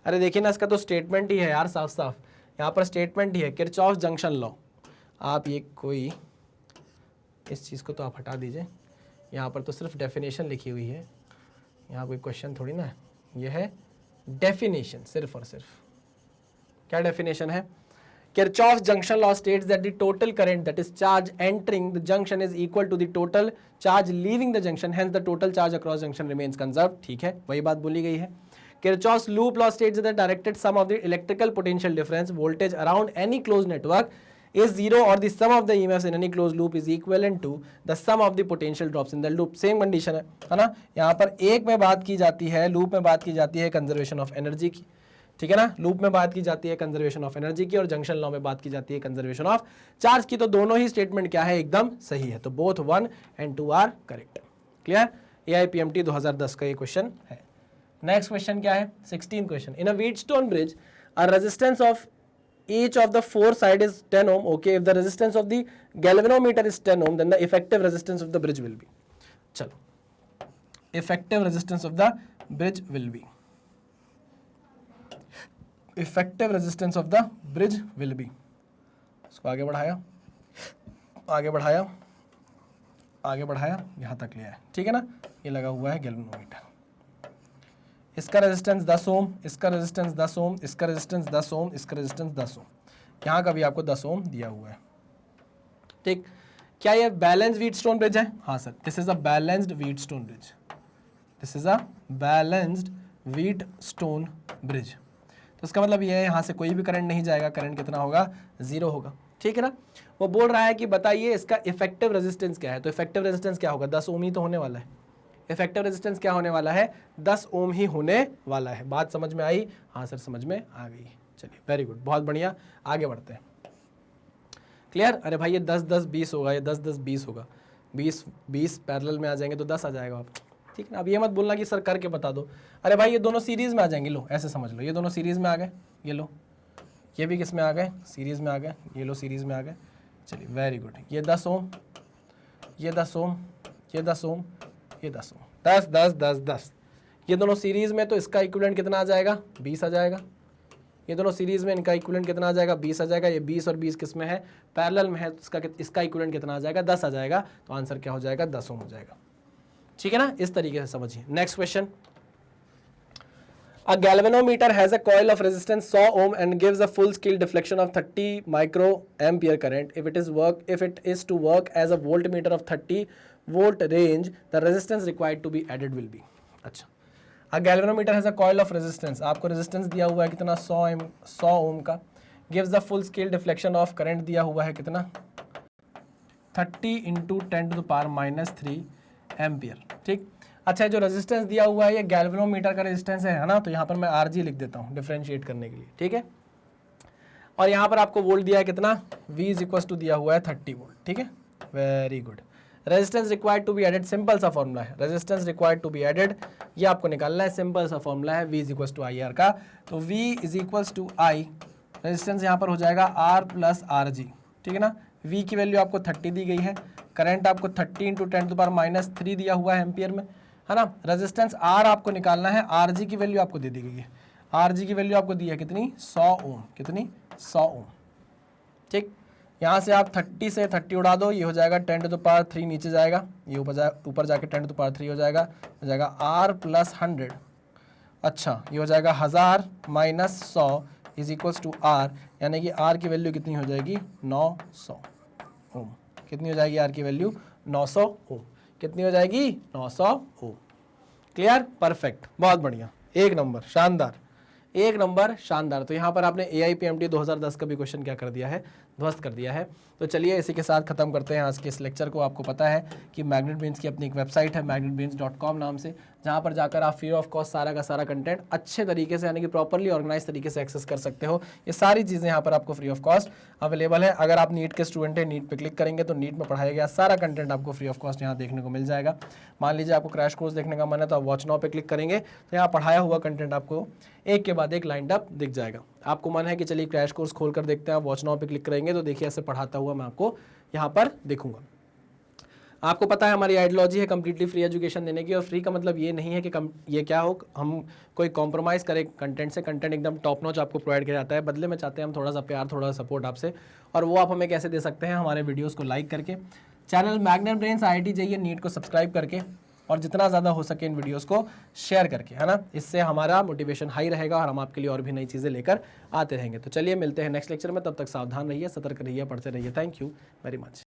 अरे देखिए ना, इसका तो स्टेटमेंट ही है यार, साफ साफ यहाँ पर स्टेटमेंट ही है, किरचॉफ्स जंक्शन लॉ। आप ये कोई इस चीज़ को तो आप हटा दीजिए, यहाँ पर तो सिर्फ डेफिनेशन लिखी हुई है, यहाँ कोई क्वेश्चन थोड़ी ना है, ये है डेफिनेशन सिर्फ और सिर्फ। क्या डेफिनेशन है, Kirchhoff's junction law states that the total current, that is charge entering the junction, is equal to the total charge leaving the junction, hence the total charge across junction remains conserved। ठीक है, वही बात बोली गई है। Kirchhoff's loop law states that the directed sum of the electrical potential difference voltage around any closed network is zero, or the sum of the EMFs in any closed loop is equivalent to the sum of the potential drops in the loop। Same condition है ना। यहाँ पर एक में बात की जाती है, लूप में बात की जाती है कंजर्वेशन ऑफ एनर्जी की, ठीक है ना। लूप में बात की जाती है कंजर्वेशन ऑफ एनर्जी की और जंक्शन लॉ में बात की जाती है कंजर्वेशन ऑफ चार्ज की। तो दोनों ही स्टेटमेंट क्या है, एकदम सही है। तो both 1 and 2 are correct. Clear, AIPMT 2010 का ये क्वेश्चन है। नेक्स्ट क्वेश्चन क्या है, 16th question. In a Wheatstone bridge a resistance of each of the four side is 10 ohm, okay, if the resistance of the galvanometer is 10 ohm, then the effective resistance of the bridge will be, चलो effective resistance of the bridge will be, effective resistance of the bridge will be, इसको आगे बढ़ाया, आगे बढ़ाया, आगे बढ़ाया, यहाँ तक लिया है, ठीक है ना। ये लगा हुआ है गैल्वेनोमीटर, इसका रेजिस्टेंस 10 ओम, इसका रेजिस्टेंस 10 ओम, इसका रेजिस्टेंस 10 ओम, इसका रेजिस्टेंस 10 ओम, यहाँ का भी आपको 10 ओम दिया हुआ है। ठीक, क्या ये बैलेंस्ड व्हीटस्टोन ब्रिज है? हाँ sir, this is a balanced Wheatstone bridge, this is a balanced Wheatstone bridge. तो इसका मतलब ये है यहाँ से कोई भी करंट नहीं जाएगा, करंट कितना होगा, 0 होगा। ठीक है ना। वो बोल रहा है कि बताइए इसका इफेक्टिव रेजिस्टेंस क्या है, तो इफेक्टिव रेजिस्टेंस क्या होगा, 10 ओम ही तो होने वाला है। इफेक्टिव रेजिस्टेंस क्या होने वाला है, 10 ओम ही होने वाला है। बात समझ में आई? हाँ सर समझ में आ गई। चलिए वेरी गुड, बहुत बढ़िया, आगे बढ़ते हैं। क्लियर? अरे भाई ये 10 10 20 होगा, ये 10 10 20 होगा, 20 20 पैरेलल में आ जाएंगे तो 10 आ जाएगा आप। ठीक है ना। अब ये मत बोलना कि सर करके बता दो, अरे भाई ये दोनों सीरीज में आ जाएंगे, लो ऐसे समझ लो, ये दोनों सीरीज में आ गए, ये लो, ये भी किस में आ गए, सीरीज में आ गए, ये लो सीरीज में आ गए। चलिए वेरी गुड, ये 10 ओम, ये 10 ओम, ये 10 ओम, ये 10 ओम, 10 10 10 10, ये दोनों सीरीज में, तो इसका इक्विवेलेंट कितना आ जाएगा, 20 आ जाएगा। ये दोनों सीरीज में, इनका इक्विवेलेंट कितना आ जाएगा, 20 आ जाएगा। ये 20 और 20 किस में है, पैरेलल में है, तो इसका इक्विवेलेंट कितना आ जाएगा, 10 आ जाएगा। तो आंसर क्या हो जाएगा, 10 ओम हो जाएगा। ठीक है ना, इस तरीके से समझिए। Next question, A galvanometer has a coil of resistance 100 ohm and gives a full scale deflection of 30 microampere current. If it is to work as a voltmeter of 30 volt range, the resistance required to be added will be. अच्छा, a galvanometer has a coil of resistance. आपको resistance दिया हुआ है कितना 100 ohm का. Gives the full scale deflection of current दिया हुआ है कितना 30 into 10 to the power minus 3 ampere. ठीक. अच्छा, जो रेजिस्टेंस दिया हुआ है ये गैल्वेनोमीटर का रेजिस्टेंस है ना, तो यहाँ पर मैं आरजी लिख देता हूँ डिफरेंशिएट करने के लिए. ठीक है. और यहाँ पर आपको वोल्ट दिया है कितना, V इज इक्वल टू दिया हुआ है 30 वोल्ट. ठीक है, very good. Resistance required to be added, simple सा फॉर्मूला है. Resistance required to be added ये आपको निकालना है, सिंपल सा फॉर्मूला है V is equal to I R का. तो V is equal to I, resistance यहाँ पर हो जाएगा R प्लस आर जी. ठीक है ना. V की वैल्यू आपको 30 दी गई है, करंट आपको 30 इंटू 10 टू पावर माइनस 3 दिया हुआ है एम्पियर में, है ना. रेजिस्टेंस R आपको निकालना है, RG की वैल्यू आपको दे दी गई है. RG की वैल्यू आपको दी है कितनी 100 ओम, कितनी 100 ओम. ठीक. यहाँ से आप 30 से 30 उड़ा दो, ये हो जाएगा 10 टू द पावर 3 नीचे जाएगा, ये ऊपर जाके 10 टू द पावर 3 हो जाएगा R प्लस 100. अच्छा, ये हो जाएगा 1000 minus 100 is equals to R, यानी कि R की वैल्यू कितनी हो जाएगी 900 ओम. कितनी हो जाएगी R की वैल्यू 900 ओम. कितनी हो जाएगी 900 ओम. क्लियर, परफेक्ट, बहुत बढ़िया, एक नंबर, शानदार, एक नंबर, शानदार. तो यहाँ पर आपने AIPMT 2010 का भी क्वेश्चन क्या कर दिया है, ध्वस्त कर दिया है. तो चलिए इसी के साथ खत्म करते हैं आज के इस लेक्चर को. आपको पता है कि मैग्नेट ब्रेन्स की अपनी एक वेबसाइट है magnetbrains.com नाम से, जहाँ पर जाकर आप फ्री ऑफ कॉस्ट सारा का सारा कंटेंट अच्छे तरीके से यानी कि प्रॉपरली ऑर्गेनाइज तरीके से एक्सेस कर सकते हो. ये सारी चीज़ें यहाँ पर आपको फ्री ऑफ कॉस्ट अवेलेबल है. अगर आप नीट के स्टूडेंट हैं, नीट पे क्लिक करेंगे तो नीट में पढ़ाया गया सारा कंटेंट आपको फ्री ऑफ कॉस्ट यहाँ देखने को मिल जाएगा. मान लीजिए आपको क्रैश कोर्स देखने का मन है तो आप वॉच नाउ पे क्लिक करेंगे तो यहाँ पढ़ाया हुआ कंटेंट आपको एक के बाद एक लाइंड अप दिख जाएगा. आपको मन है कि चलिए क्रैश कोर्स खोल कर देखते हैं, वॉच नाउ पे क्लिक करेंगे तो देखिए ऐसे पढ़ाता हुआ मैं आपको यहाँ पर देखूंगा. आपको पता है हमारी आइडियोलॉजी है कंप्लीटली फ्री एजुकेशन देने की, और फ्री का मतलब ये नहीं है कि ये क्या हो, हम कोई कॉम्प्रोमाइज़ करें कंटेंट से. कंटेंट एकदम टॉप नॉच आपको प्रोवाइड किया जाता है. बदले में चाहते हैं हम थोड़ा सा प्यार, थोड़ा सा सपोर्ट आपसे, और वो आप हमें कैसे दे सकते हैं, हमारे वीडियोज़ को लाइक करके, channel magnet brains IIT JEE NEET को सब्सक्राइब करके, और जितना ज़्यादा हो सके इन वीडियोस को शेयर करके, है ना. इससे हमारा मोटिवेशन हाई रहेगा और हम आपके लिए और भी नई चीज़ें लेकर आते रहेंगे. तो चलिए मिलते हैं नेक्स्ट लेक्चर में, तब तक सावधान रहिए, सतर्क रहिए, पढ़ते रहिए. Thank you very much.